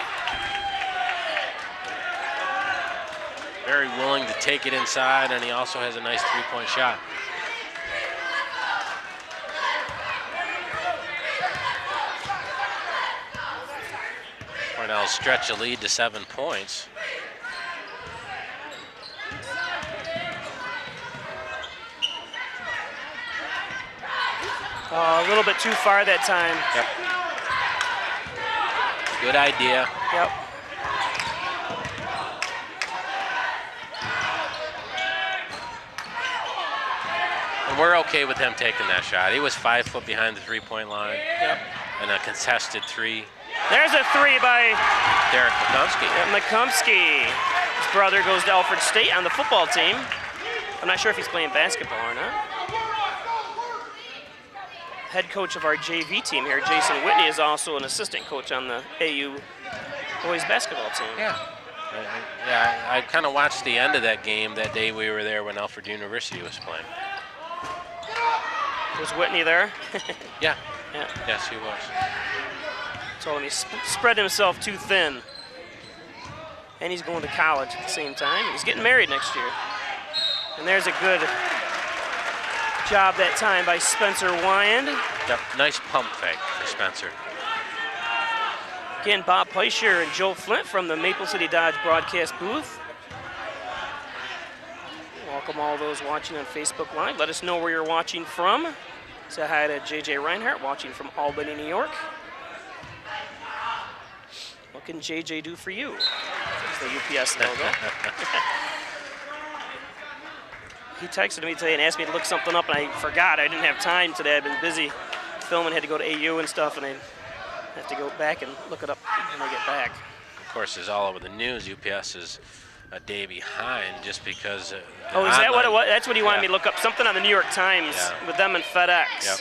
Very willing to take it inside, and he also has a nice 3-point shot. Hornell stretch a lead to 7 points. A little bit too far that time. Yep. Good idea. Yep. And we're okay with him taking that shot. He was 5 foot behind the 3-point line. Yep. And a contested 3. There's a 3 by Derek McCumsky. McCumsky. His brother goes to Alfred State on the football team. I'm not sure if he's playing basketball or not. Head coach of our JV team here, Jason Whitney, is also an assistant coach on the AU boys basketball team. Yeah. I kind of watched the end of that game that day we were there when Alfred University was playing. Was Whitney there? Yeah. Yeah. Yes, he was. Told him he spread himself too thin. And he's going to college at the same time. He's getting married next year. And there's a good job that time by Spencer Wyand. Yep, nice pump fake for Spencer. Again, Bob Peischer and Joe Flint from the Maple City Dodge broadcast booth. Welcome all those watching on Facebook Live. Let us know where you're watching from. Say hi to JJ Reinhardt, watching from Albany, New York. What can JJ do for you? It's the UPS logo. He texted me today and asked me to look something up, and I forgot. I didn't have time today. I've been busy filming, had to go to AU and stuff, and I have to go back and look it up when I get back. Of course, it's all over the news. UPS is a day behind just because. Oh, is that what it was? That's what he wanted me to look up. Something on the New York Times with them and FedEx. Yep.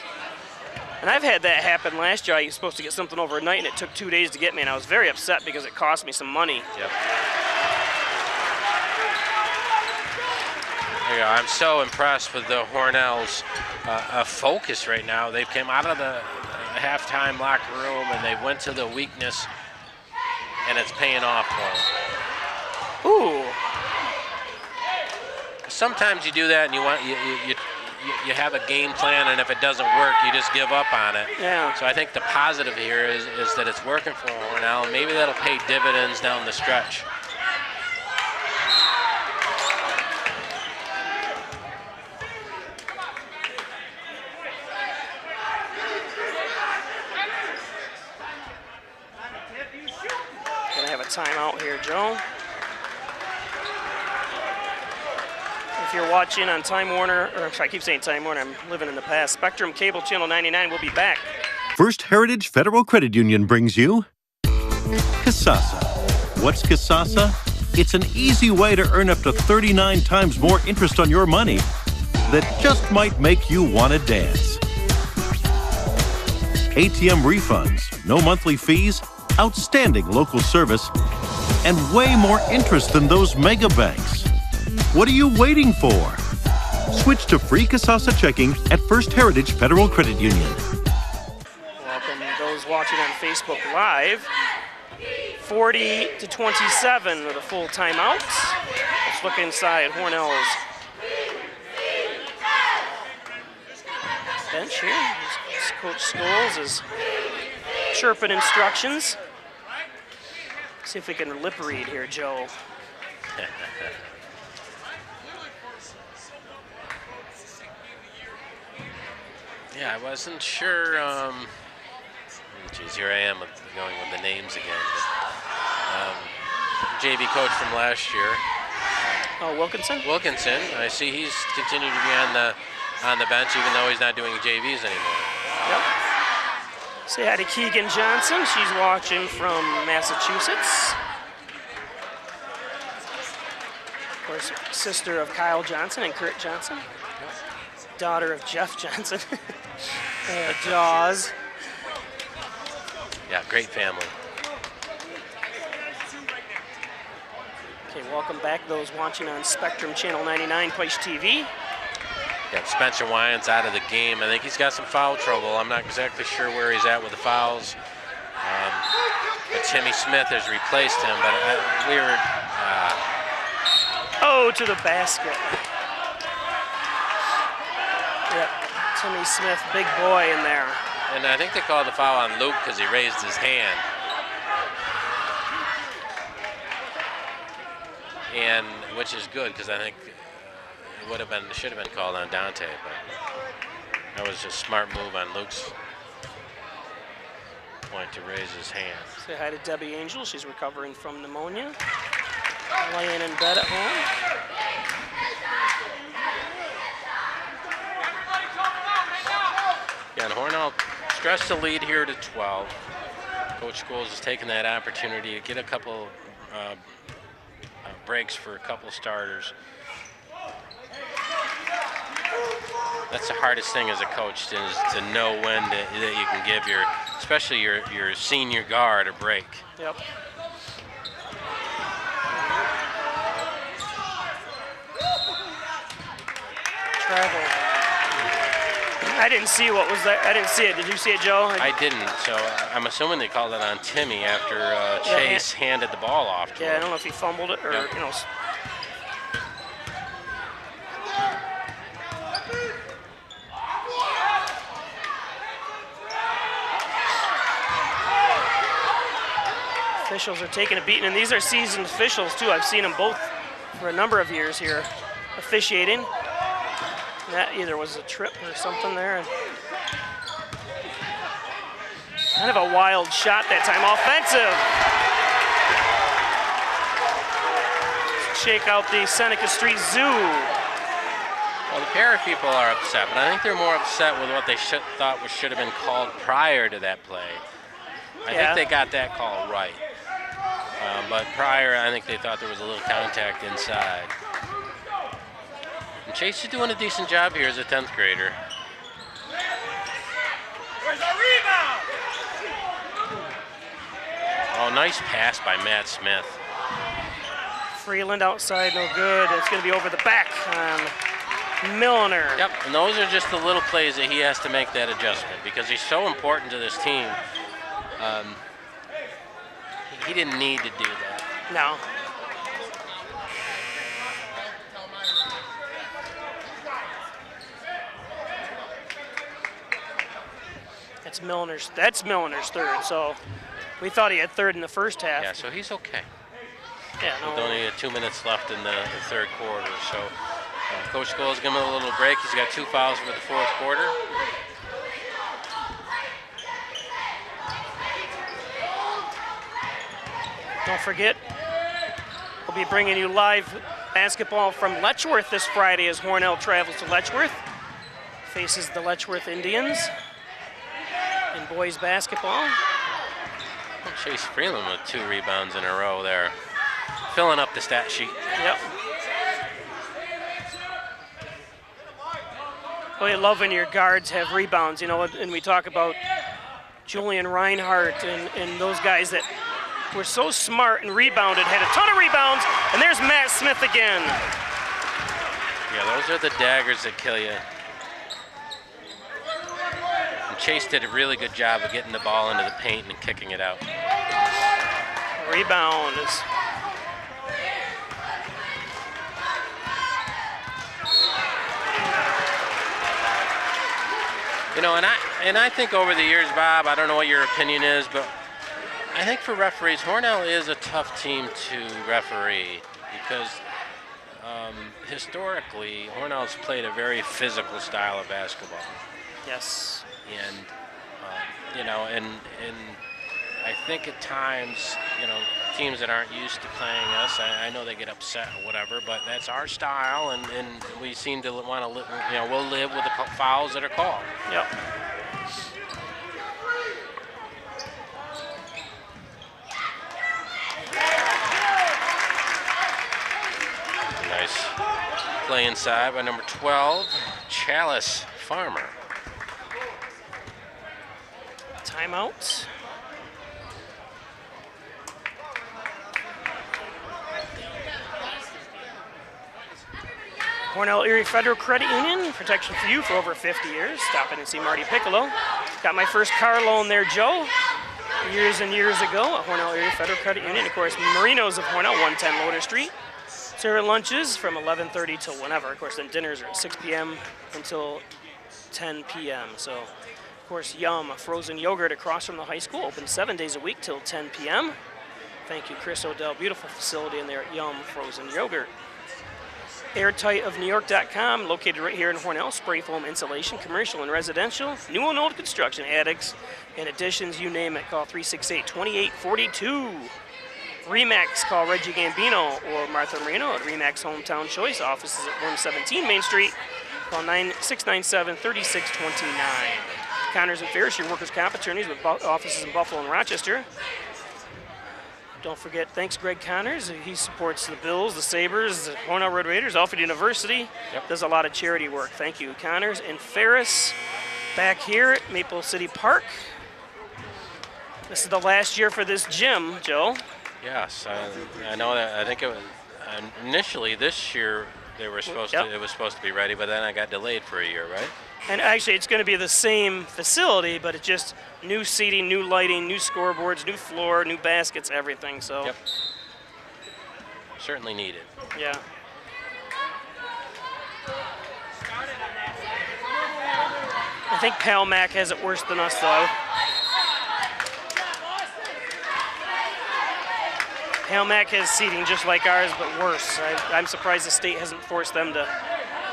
And I've had that happen last year. I was supposed to get something overnight, and it took 2 days to get me, and I was very upset because it cost me some money. Yep. There you go. I'm so impressed with the Hornell's focus right now. They came out of the halftime locker room, and they went to the weakness, and it's paying off for them. Ooh. Sometimes you do that, and you have a game plan, and if it doesn't work, you just give up on it. Yeah. So I think the positive here is that it's working for Hornell, and maybe that'll pay dividends down the stretch. Gonna have a timeout here, Joe. If you're watching on Time Warner, or I keep saying Time Warner, I'm living in the past. Spectrum Cable Channel 99 will be back. First Heritage Federal Credit Union brings you Kasasa. What's Kasasa? It's an easy way to earn up to 39 times more interest on your money that just might make you want to dance. ATM refunds, no monthly fees, outstanding local service, and way more interest than those mega banks. What are you waiting for? Switch to free Kasasa checking at First Heritage Federal Credit Union. Welcome those watching on Facebook Live. 40-27 with a full timeout. Let's look inside Hornell's bench here. Coach Scholes is chirping instructions. See if we can lip read here, Joe. Yeah, I wasn't sure. Geez, here I am going with the names again. JV coach from last year. Oh, Wilkinson? Wilkinson. I see he's continued to be on the bench, even though he's not doing JVs anymore. Yep. Say hi to Keegan Johnson. She's watching from Massachusetts. Of course, sister of Kyle Johnson and Kurt Johnson. Daughter of Jeff Johnson. Jaws. Yeah, great family. Okay, welcome back those watching on Spectrum Channel 99, Place TV. Yeah, Spencer Wyant's out of the game. I think he's got some foul trouble. I'm not exactly sure where he's at with the fouls. But Timmy Smith has replaced him. But we were... Oh, to the basket. Yep, Timmy Smith, big boy in there. And I think they called the foul on Luke because he raised his hand. And which is good because I think it should have been called on Dante, but that was a smart move on Luke's point to raise his hand. Say hi to Debbie Angel. She's recovering from pneumonia. Laying in bed at home. Yeah, and Hornell stretched the lead here to 12. Coach Scholes has taken that opportunity to get a couple breaks for a couple starters. That's the hardest thing as a coach, is to know when that you can give especially your senior guard a break. Yep. Travel. I didn't see what was that. I didn't see it. Did you see it, Joe? I didn't, so I'm assuming they called it on Timmy after Chase handed the ball off to him. I don't know if he fumbled it or, you know. Officials are taking a beating, and these are seasoned officials too. I've seen them both for a number of years here officiating. That either was a trip or something there. Kind of a wild shot that time, offensive. Shake out the Seneca Street Zoo. Well, the Para people are upset, but I think they're more upset with what they thought should have been called prior to that play. I think they got that call right. But prior, I think they thought there was a little contact inside. And Chase is doing a decent job here as a 10th grader. Where's the rebound? Oh, nice pass by Matt Smith. Freeland outside, no good. It's going to be over the back on Milner. Yep, and those are just the little plays that he has to make that adjustment because he's so important to this team. He didn't need to do that. No. That's Milner's third, so we thought he had third in the first half. Yeah, so he's okay. Yeah, no. With only 2 minutes left in the third quarter, so Coach Scholes giving him a little break. He's got 2 fouls for the fourth quarter. Don't forget, we'll be bringing you live basketball from Letchworth this Friday as Hornell travels to Letchworth. Faces the Letchworth Indians in boys basketball. Chase Freeland with 2 rebounds in a row there. Filling up the stat sheet. Yep. Well, you love when your guards have rebounds, you know, and we talk about Julian Reinhardt and those guys that were so smart and rebounded, had a ton of rebounds, and there's Matt Smith again. Yeah, those are the daggers that kill you. And Chase did a really good job of getting the ball into the paint and kicking it out. Rebound is You know, and I think over the years, Bob, I don't know what your opinion is, but I think for referees, Hornell is a tough team to referee because historically, Hornell's played a very physical style of basketball. yes. And you know, and I think at times, you know, teams that aren't used to playing us, I know they get upset or whatever, but that's our style, and we seem to want to, you know, we'll live with the fouls that are called. Yep. Nice play inside by number 12, Chalice Farmer. Timeout. Hornell Erie Federal Credit Union, protection for you for over 50 years. Stop in and see Marty Piccolo. Got my first car loan there, Joe, years and years ago at Hornell Erie Federal Credit Union. Of course, Marinos of Hornell, 110 Loader Street. Serve lunches from 11:30 till whenever. Of course, then dinners are at 6 p.m. until 10 p.m. So, of course, Yum, frozen yogurt across from the high school, open 7 days a week till 10 p.m. Thank you, Chris Odell. Beautiful facility in there at Yum Frozen Yogurt. Airtightofnewyork.com, located right here in Hornell. Spray foam insulation, commercial and residential, new and old construction, attics, and additions, you name it. Call 368-2842. Remax, call Reggie Gambino or Martha Marino at Remax Hometown Choice. Offices at 117 Main Street. Call 697-3629. Connors and Ferris, your workers' comp attorneys with offices in Buffalo and Rochester. Don't forget, thanks Greg Connors. He supports the Bills, the Sabres, the Hornell Red Raiders, Alfred University. Yep. Does a lot of charity work. Thank you, Connors and Ferris. Back here at Maple City Park. This is the last year for this gym, Joe. Yes, I know that. I think it was initially this year they were supposed to. It was supposed to be ready, but then I got delayed for a year, right? And actually, it's going to be the same facility, but it's just new seating, new lighting, new scoreboards, new floor, new baskets, everything. So. Yep. Certainly needed. Yeah. I think Palmac has it worse than us, though. Palmac has seating just like ours, but worse. I'm surprised the state hasn't forced them to.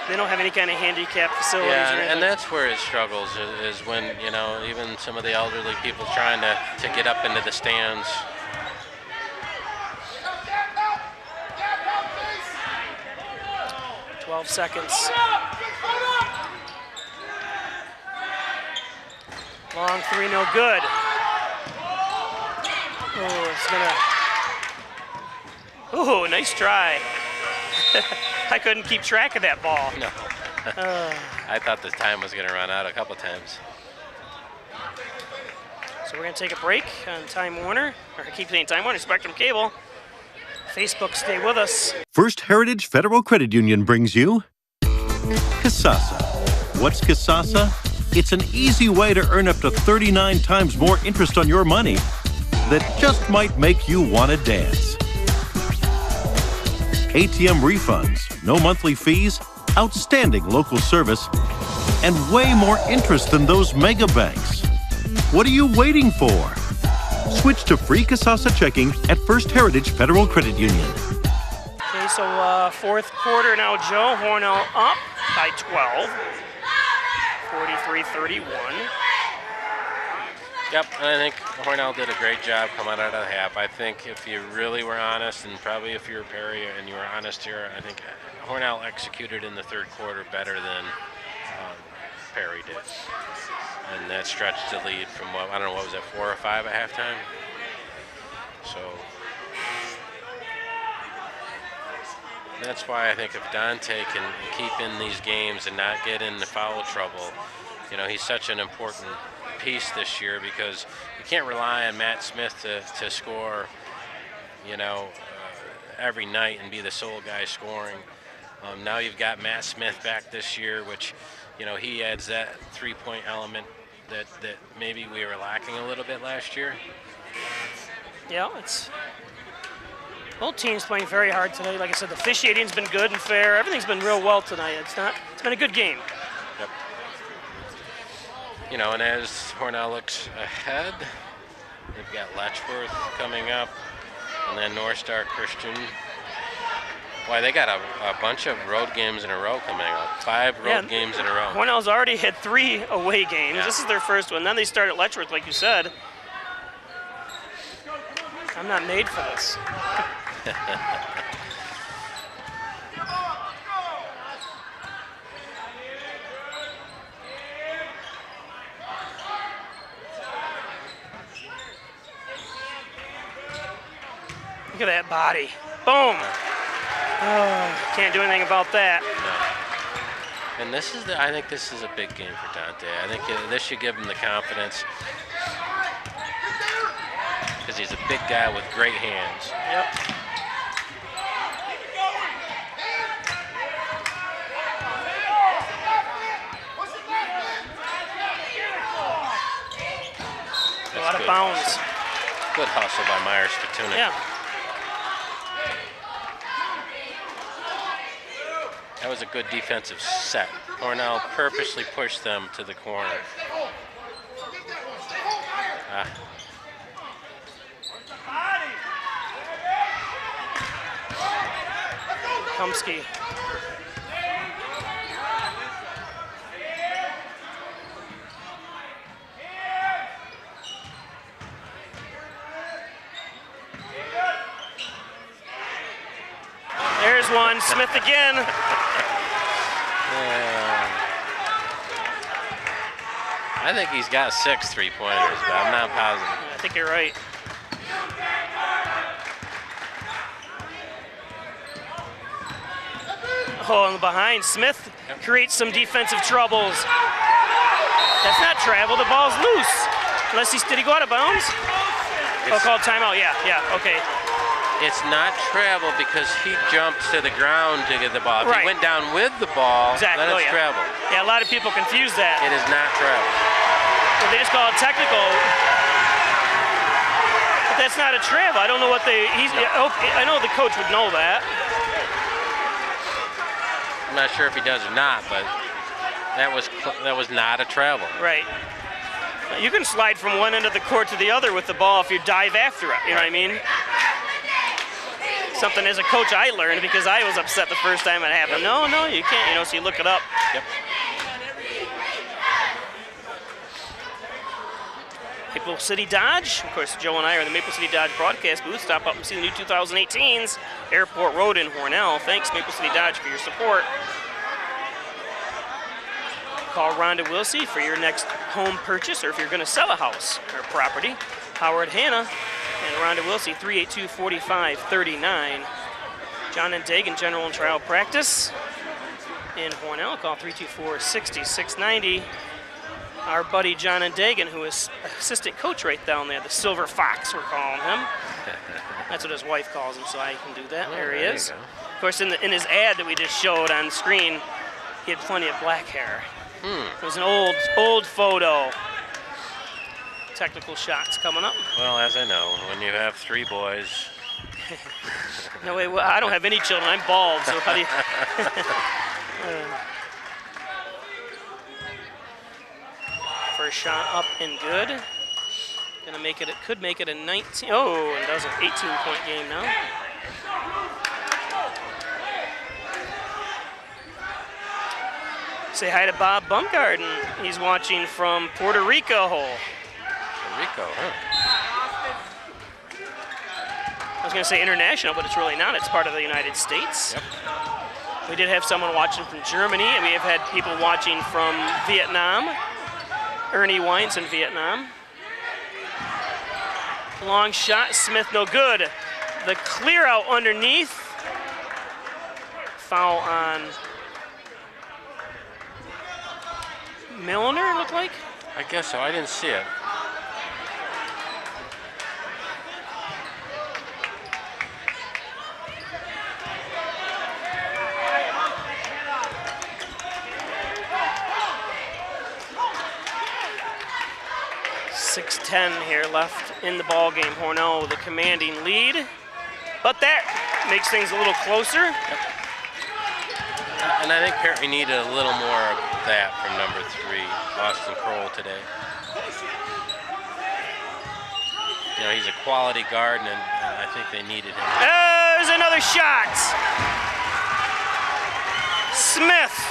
They don't have any kind of handicap facilities. Yeah, or anything. and that's where it struggles is when, you know, even some of the elderly people trying to get up into the stands. "12 seconds. Long three, no good. Oh, it's gonna. Ooh, nice try. I couldn't keep track of that ball. No. I thought the time was going to run out a couple times. So we're going to take a break on Time Warner, or I keep saying Time Warner, Spectrum Cable. Facebook, stay with us. First Heritage Federal Credit Union brings you Kasasa. What's Kasasa? It's an easy way to earn up to 39 times more interest on your money that just might make you want to dance. ATM refunds, no monthly fees, outstanding local service, and way more interest than those mega banks. What are you waiting for? Switch to free Kasasa checking at First Heritage Federal Credit Union. Okay, so fourth quarter now, Joe. Hornell up by 12, 43-31. Yep, and I think Hornell did a great job coming out of the half. I think if you really were honest, and probably if you're Perry and you were honest here, I think Hornell executed in the third quarter better than Perry did. And that stretched the lead from, what, I don't know, what was that, 4 or 5 at halftime? So that's why I think if Dante can keep in these games and not get into foul trouble, you know, he's such an important piece this year because you can't rely on Matt Smith to score, you know, every night and be the sole guy scoring. Now you've got Matt Smith back this year, which, you know, he adds that three-point element that maybe we were lacking a little bit last year. Yeah, both teams playing very hard today. Like I said, the officiating's been good and fair. Everything's been real well tonight. It's been a good game. Yep. You know, and as Hornell looks ahead, they've got Letchworth coming up, and then North Star Christian. Why, they got a bunch of road games in a row coming up. 5 road games in a row. Hornell's already had 3 away games. Yeah. This is their first one. Then they start at Letchworth, like you said. I'm not made for this. Look at that body. Boom. Oh, can't do anything about that. No. And this is I think this is a big game for Dante. I think this should give him the confidence, because he's a big guy with great hands. Yep. A lot of bounds. Good hustle by Myers Fatuna. Yeah. That was a good defensive set. Hornell purposely pushed them to the corner. Kumsky. There's one. Smith again. I think he's got 6 3-pointers, but I'm not positive. I think you're right. Oh, and behind, Smith creates some defensive troubles. That's not travel. The ball's loose. Unless did he go out of bounds? Called timeout. Yeah, okay. It's not travel because he jumped to the ground to get the ball. If he went down with the ball, exactly. then it's travel. Yeah, a lot of people confuse that. It is not travel. Well, they just call it technical. But that's not a travel. I don't know what I know the coach would know that. I'm not sure if he does or not, but that was not a travel. Right. You can slide from one end of the court to the other with the ball if you dive after it. You know what I mean? Something as a coach I learned because I was upset the first time it happened. No, you can't. You know, so you look it up. Yep. Maple City Dodge. Of course, Joe and I are in the Maple City Dodge broadcast booth. Stop up and see the new 2018s. Airport Road in Hornell. Thanks, Maple City Dodge, for your support. Call Rhonda Wilsey for your next home purchase, or if you're going to sell a house or property. Howard Hanna and Rhonda Wilsey, 382-4539. John and Dagan, general and trial practice in Hornell. Call 324-6690. Our buddy John and Dagan, who is assistant coach right down there, the Silver Fox, we're calling him. That's what his wife calls him, so I can do that. There he is. Of course, in his ad that we just showed on screen, he had plenty of black hair. It was an old photo. Technical shots coming up. Well, as I know, when you have 3 boys. No, wait, well, I don't have any children. I'm bald, so how do you... First shot up and good. Gonna make it, could make it a 19, oh, and does an 18-point game now. Say hi to Bob Bumgarden. He's watching from Puerto Rico. Puerto Rico, huh? I was gonna say international, but it's really not. It's part of the United States. Yep. We did have someone watching from Germany, and we have had people watching from Vietnam. Ernie Wines in Vietnam. Long shot, Smith no good. The clear out underneath. Foul on Milner, it looked like? I guess so, I didn't see it. 9:10 here left in the ball game. Hornell with a commanding lead, but that makes things a little closer. Yep. And I think Perry needed a little more of that from number 3, Austin Kroll, today. You know, he's a quality guard, and I think they needed him. There's another shot. Smith.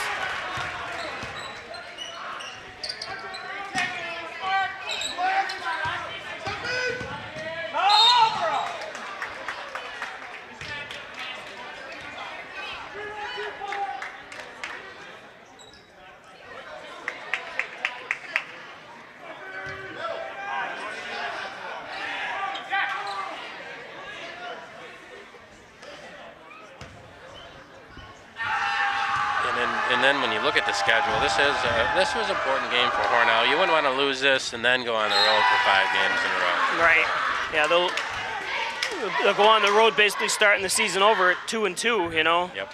And then when you look at the schedule, this was an important game for Hornell. You wouldn't want to lose this and then go on the road for 5 games in a row. Right. Yeah, they'll go on the road basically starting the season over at 2-2, you know. Yep.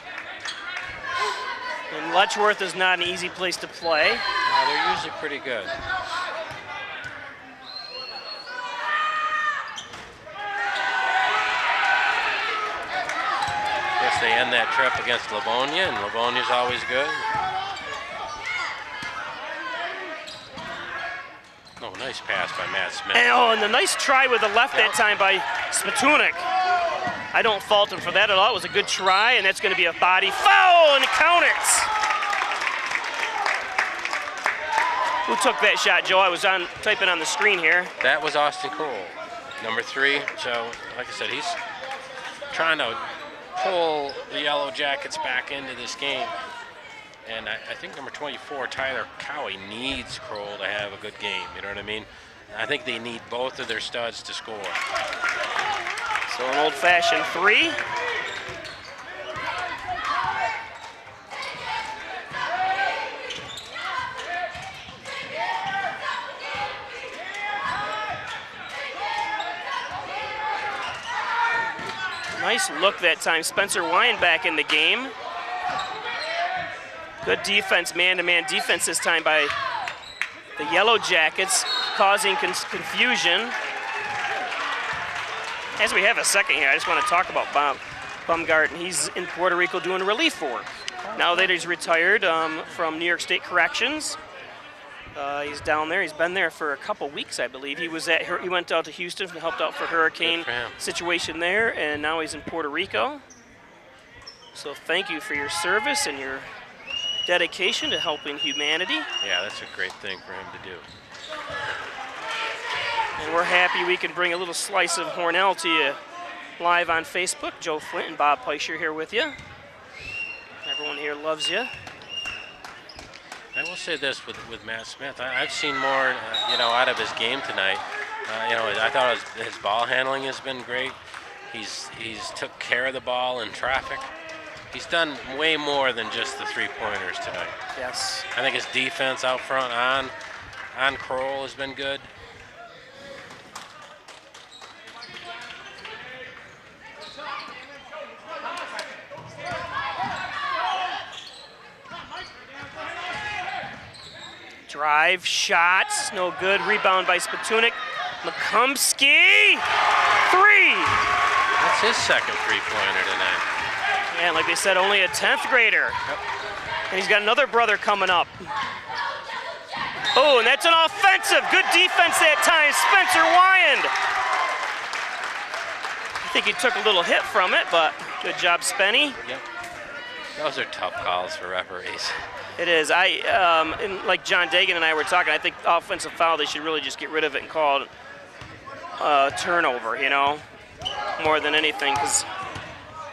And Letchworth is not an easy place to play. No, they're usually pretty good. They end that trip against Livonia, and Livonia's always good. Oh, nice pass by Matt Smith. And the nice try with the left that time by Spatunik. I don't fault him for that at all. It was a good try, and that's going to be a body foul, and count it. Who took that shot, Joe? I was typing on the screen here. That was Austin Kroll, number 3. So, like I said, he's trying to pull the Yellow Jackets back into this game. And I think number 24, Tyler Cowie, needs Kroll to have a good game. You know what I mean? I think they need both of their studs to score. So an old-fashioned 3. Nice look that time. Spencer Wyan back in the game. Good defense, man-to-man defense this time by the Yellow Jackets, causing confusion. As we have a second here, I just want to talk about Bob Baumgarten. He's in Puerto Rico doing relief work. Now that he's retired from New York State Corrections, he's down there. He's been there for a couple weeks, I believe. He went out to Houston and helped out for hurricane situation there, and now he's in Puerto Rico. So thank you for your service and your dedication to helping humanity. Yeah, that's a great thing for him to do. And we're happy we can bring a little slice of Hornell to you live on Facebook. Joe Flint and Bob Peischer here with you. Everyone here loves you. I will say this with Matt Smith. I've seen more, out of his game tonight. I thought his ball handling has been great. He's took care of the ball in traffic. He's done way more than just the 3-pointers tonight. Yes. I think his defense out front on Kroll has been good. Drive, shots, no good. Rebound by Spatunik. McCumsky, 3. That's his second 3-pointer tonight. Man, like they said, only a 10th grader. Yep. And he's got another brother coming up. Oh, and that's an offensive. Good defense that time, Spencer Wyand. I think he took a little hit from it, but good job, Spenny. Yep. Those are tough calls for referees. It is. And like John Dagan and I were talking, I think offensive foul, they should really just get rid of it and call it turnover, more than anything, because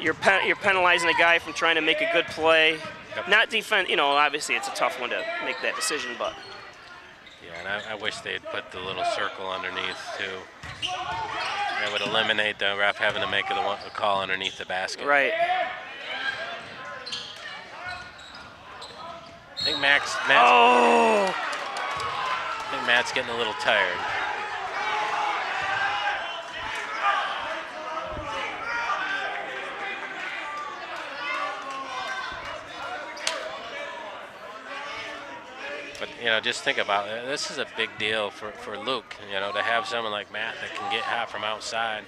you're penalizing a guy from trying to make a good play. Yep. Not defense, obviously it's a tough one to make that decision, but. Yeah, and I wish they'd put the little circle underneath, too. That would eliminate the ref having to make a call underneath the basket. Right. I think Matt's getting a little tired. But, you know, just think about it. This is a big deal for Luke, you know, to have someone like Matt that can get hot from outside.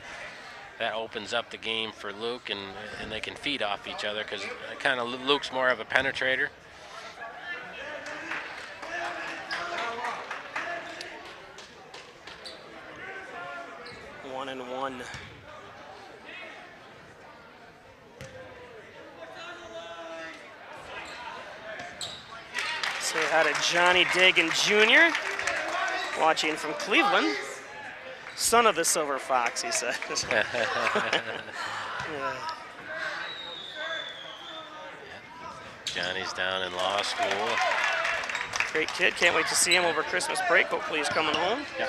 That opens up the game for Luke, and they can feed off each other because kind of Luke's more of a penetrator. One and one. Say hi to Johnny Dagan Jr., watching from Cleveland. Son of the Silver Fox, he says. Johnny's down in law school. Great kid. Can't wait to see him over Christmas break. Hopefully he's coming home. Yep.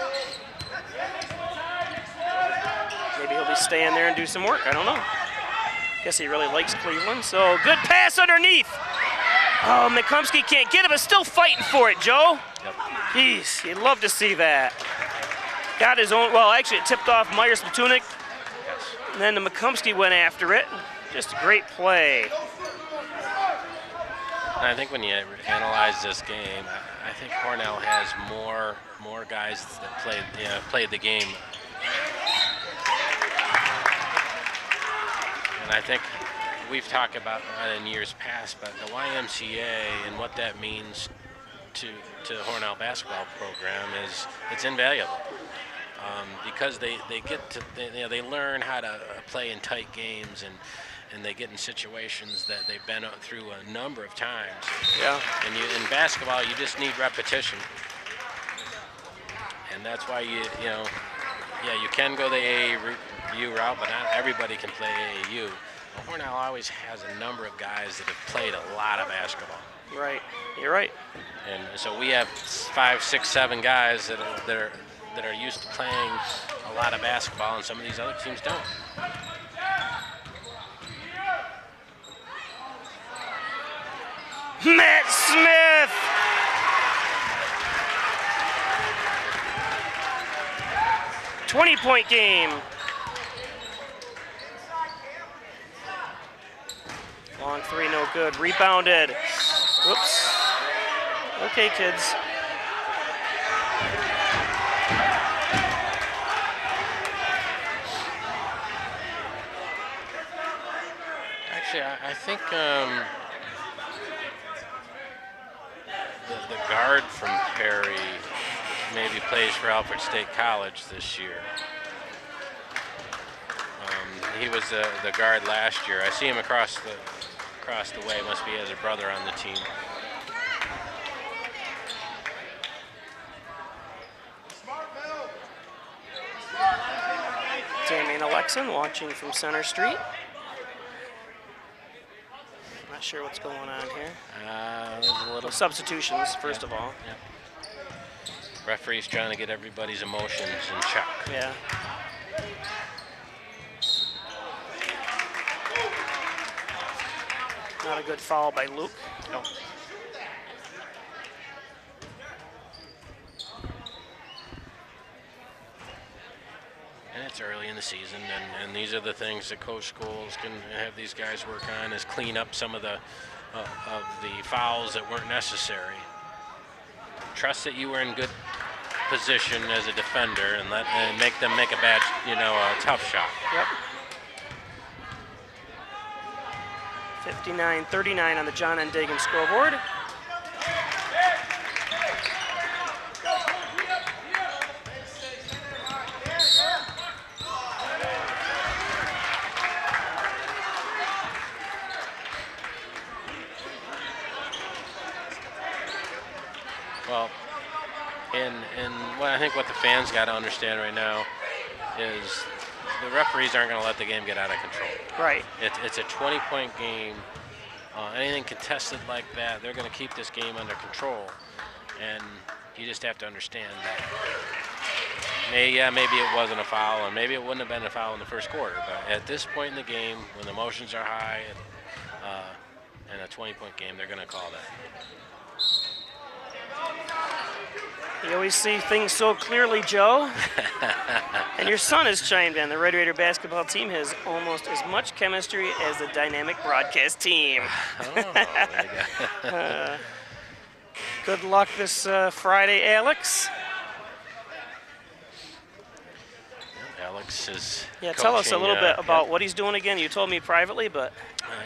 Maybe he'll be staying there and do some work. I don't know. Guess he really likes Cleveland. So good pass underneath. Oh, McCumsky can't get it, but still fighting for it, Joe. Yep. Jeez, you'd love to see that. Got his own, well, actually it tipped off Myers Platunik. Yes. And then the McCumsky went after it. Just a great play. And I think when you analyze this game, I think Hornell has more guys that played the game. And I think we've talked about it in years past, but the YMCA and what that means to the Hornell basketball program it's invaluable. Because they get to, they learn how to play in tight games, and they get in situations that they've been through a number of times. Yeah. And in basketball, you just need repetition. And that's why you can go the AAU route, but not everybody can play AAU. But Hornell always has a number of guys that have played a lot of basketball. Right. You're right. And so we have 5, 6, 7 guys that are used to playing a lot of basketball, and some of these other teams don't. Matt Smith! "20-point game. Long three, no good. Rebounded. Whoops. Okay, kids. Actually, I think the guard from Perry maybe plays for Alfred State College this year. He was the guard last year. I see him across the way. Must be he has a brother on the team. Damien Alexin watching from Center Street. Not sure what's going on here. There's a little substitutions, first of all. Yep. Referee's trying to get everybody's emotions in check. Yeah. Not a good foul by Luke. No. And it's early in the season, and these are the things that coach schools can have these guys work on, is clean up some of the fouls that weren't necessary. Trust that you were in good position as a defender, and make them make a bad, a tough shot. Yep. 59-39 on the John N. Dagan scoreboard. Well, and I think what the fans got to understand right now is the referees aren't going to let the game get out of control. Right. It's a 20-point game. Anything contested like that, they're going to keep this game under control. And you just have to understand that. Maybe it wasn't a foul, and maybe it wouldn't have been a foul in the first quarter. But at this point in the game, when the emotions are high and a 20-point game, they're going to call that. You always see things so clearly, Joe. And your son has chimed in. The Red Raider basketball team has almost as much chemistry as the dynamic broadcast team. Good luck this Friday, Alex. Alex is tell us a little bit about yeah. what he's doing again. You told me privately, but...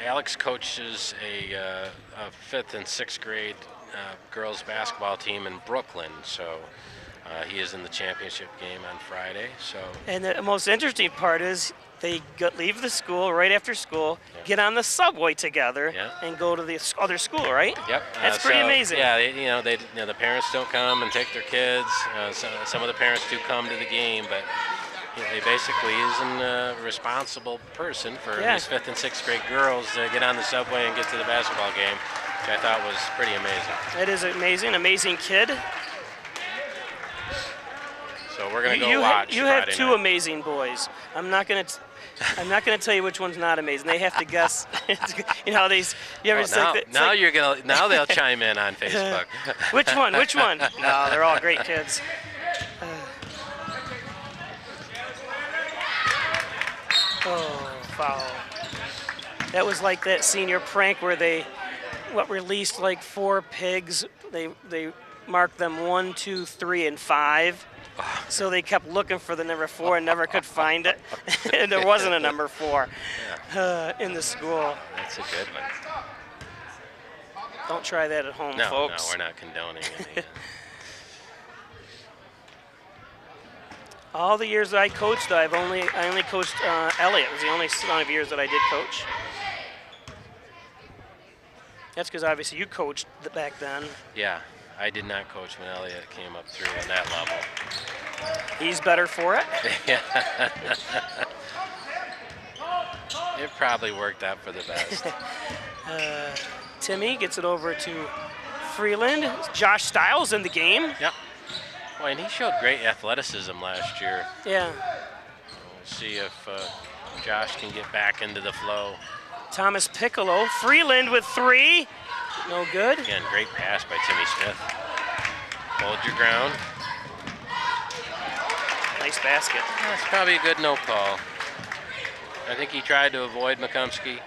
Alex coaches a 5th and 6th grade girls basketball team in Brooklyn, so he is in the championship game on Friday. So. And the most interesting part is they leave the school right after school, get on the subway together, and go to the other school, right? Yep. That's pretty amazing. Yeah, the parents don't come and take their kids. Some of the parents do come to the game, but they basically isn't a responsible person for these 5th and 6th grade girls to get on the subway and get to the basketball game, which I thought was pretty amazing. It is amazing kid. So we're gonna go watch. You have two amazing boys. I'm not gonna tell you which one's not amazing. They have to guess. You know how these. You ever now they'll chime in on Facebook. Which one? Which one? No, they're all great kids. Oh, foul. That was like that senior prank where they released like 4 pigs. They marked them 1, 2, 3, and 5. So they kept looking for the number 4 and never could find it. And there wasn't a number 4 in the school. That's a good one. Don't try that at home, folks. No, we're not condoning any. All the years that I coached, I only coached Elliott. It was the only amount of years that I did coach. That's because obviously you coached back then. Yeah, I did not coach when Elliott came up through on that level. He's better for it. Yeah. It probably worked out for the best. Timmy gets it over to Freeland. Josh Stiles in the game. Yep. Boy, and he showed great athleticism last year. Yeah. We'll see if Josh can get back into the flow. Thomas Piccolo. Freeland with 3. No good. Again, great pass by Timmy Smith. Hold your ground. Nice basket. That's probably a good no call. I think he tried to avoid McCumsky.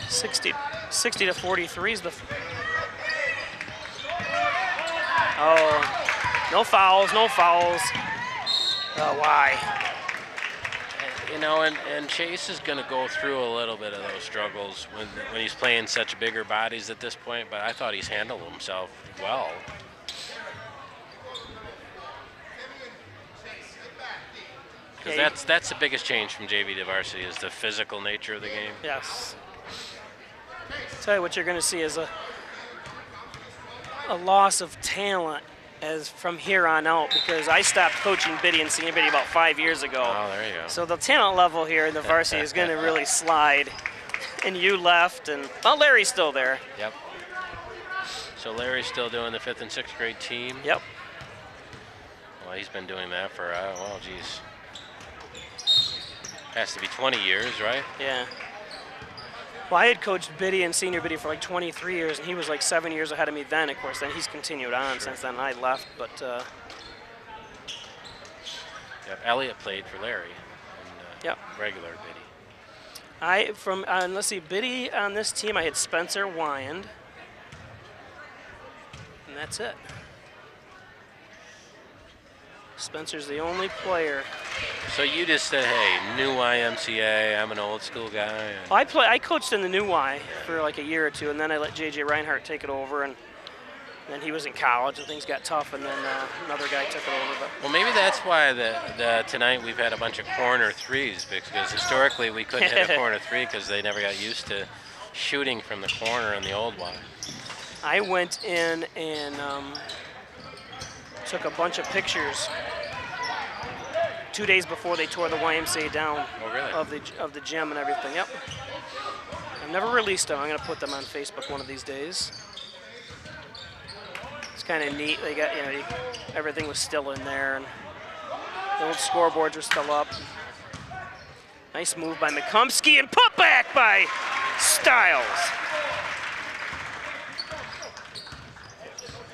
60 to 43 is the... Oh, no fouls, no fouls. Why? You know, and Chase is going to go through a little bit of those struggles when he's playing such bigger bodies at this point, but I thought he's handled himself well. Because that's the biggest change from JV to varsity is the physical nature of the game. Yes. Tell you what you're going to see is a loss of talent as from here on out, because I stopped coaching biddy and senior biddy about 5 years ago. Oh, there you go. So the talent level here in the varsity is going to really slide. And you left, and well, Larry's still there. Yep. So Larry's still doing the 5th and 6th grade team. Yep. Well, he's been doing that for well, geez, has to be 20 years, right? Yeah. Well, I had coached biddy and senior biddy for like 23 years, and he was like 7 years ahead of me then. Of course, then he's continued on since then. I left, but. Yep. Elliott played for Larry. And, regular biddy. Let's see, biddy on this team, I had Spencer Wyand, and that's it. Spencer's the only player. So you just said, hey, new YMCA, I'm an old school guy. I coached in the new Y for like a year or two, and then I let J.J. Reinhardt take it over, and then he was in college, and things got tough, and then another guy took it over. But. Well, maybe that's why tonight we've had a bunch of corner threes, because historically we couldn't hit a corner 3 because they never got used to shooting from the corner in the old Y. I went in and took a bunch of pictures 2 days before they tore the YMCA down. Oh, really? of the gym and everything. Yep. I've never released them. I'm going to put them on Facebook one of these days. It's kind of neat. They got, everything was still in there, and the old scoreboards were still up. Nice move by McCumsky and put back by Stiles.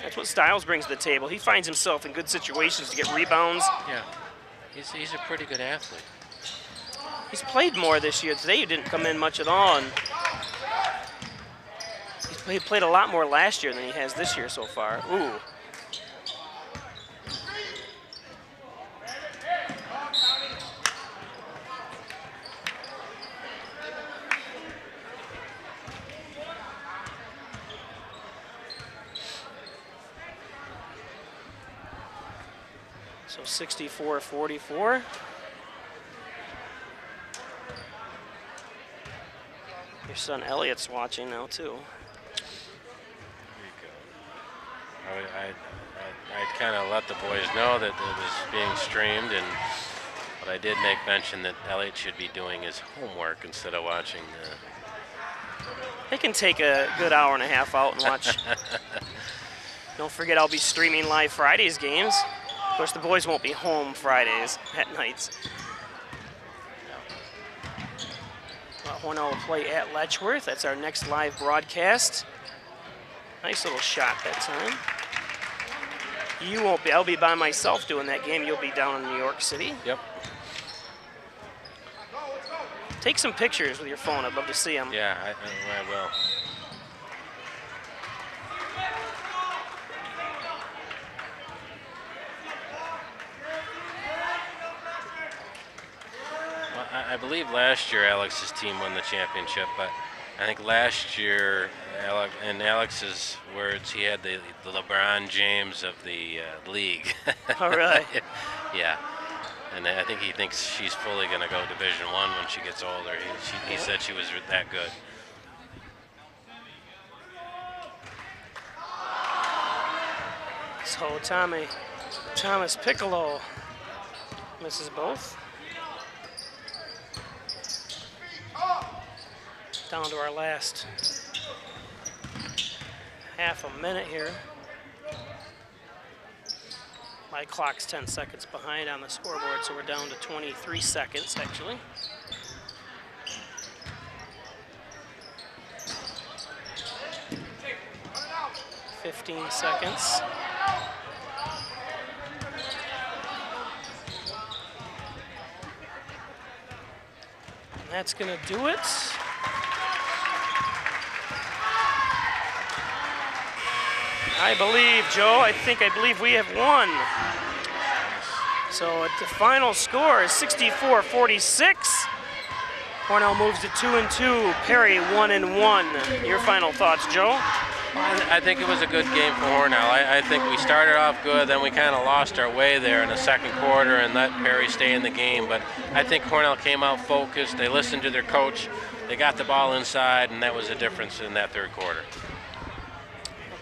That's what Stiles brings to the table. He finds himself in good situations to get rebounds. Yeah, he's a pretty good athlete. He's played more this year. Today he didn't come in much at all. And he's He played a lot more last year than he has this year so far. Ooh. So 64-44. Your son Elliot's watching now too. I kind of let the boys know that it was being streamed, but I did make mention that Elliot should be doing his homework instead of watching the... They can take a good hour and a half out and watch. Don't forget, I'll be streaming live Fridays games. Of course, the boys won't be home Fridays at nights. Hornell will play at Letchworth. That's our next live broadcast. Nice little shot that time. You won't be. I'll be by myself doing that game. You'll be down in New York City. Yep. Take some pictures with your phone. I'd love to see them. Yeah, I will. I believe last year Alex's team won the championship, but I think last year, in Alex's words, he had the LeBron James of the league. All right. Yeah, and I think he thinks she's fully going to go Division I when she gets older. He said she was that good. So Thomas Piccolo misses both. Down to our last half a minute here. My clock's 10 seconds behind on the scoreboard, so we're down to 23 seconds actually. $15 seconds. And that's gonna do it. I believe, Joe, I believe we have won. So the final score is 64-46. Hornell moves to 2-2, Perry 1-1. Your final thoughts, Joe? I think it was a good game for Hornell. I think we started off good, then we kind of lost our way there in the second quarter and let Perry stay in the game. But I think Hornell came out focused. They listened to their coach. They got the ball inside, and that was the difference in that third quarter.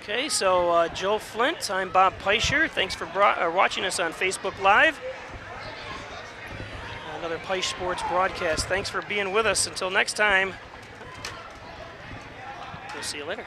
Okay, so Joe Flint, I'm Bob Peischer. Thanks for watching us on Facebook Live. Another Peisch Sports broadcast. Thanks for being with us. Until next time, we'll see you later.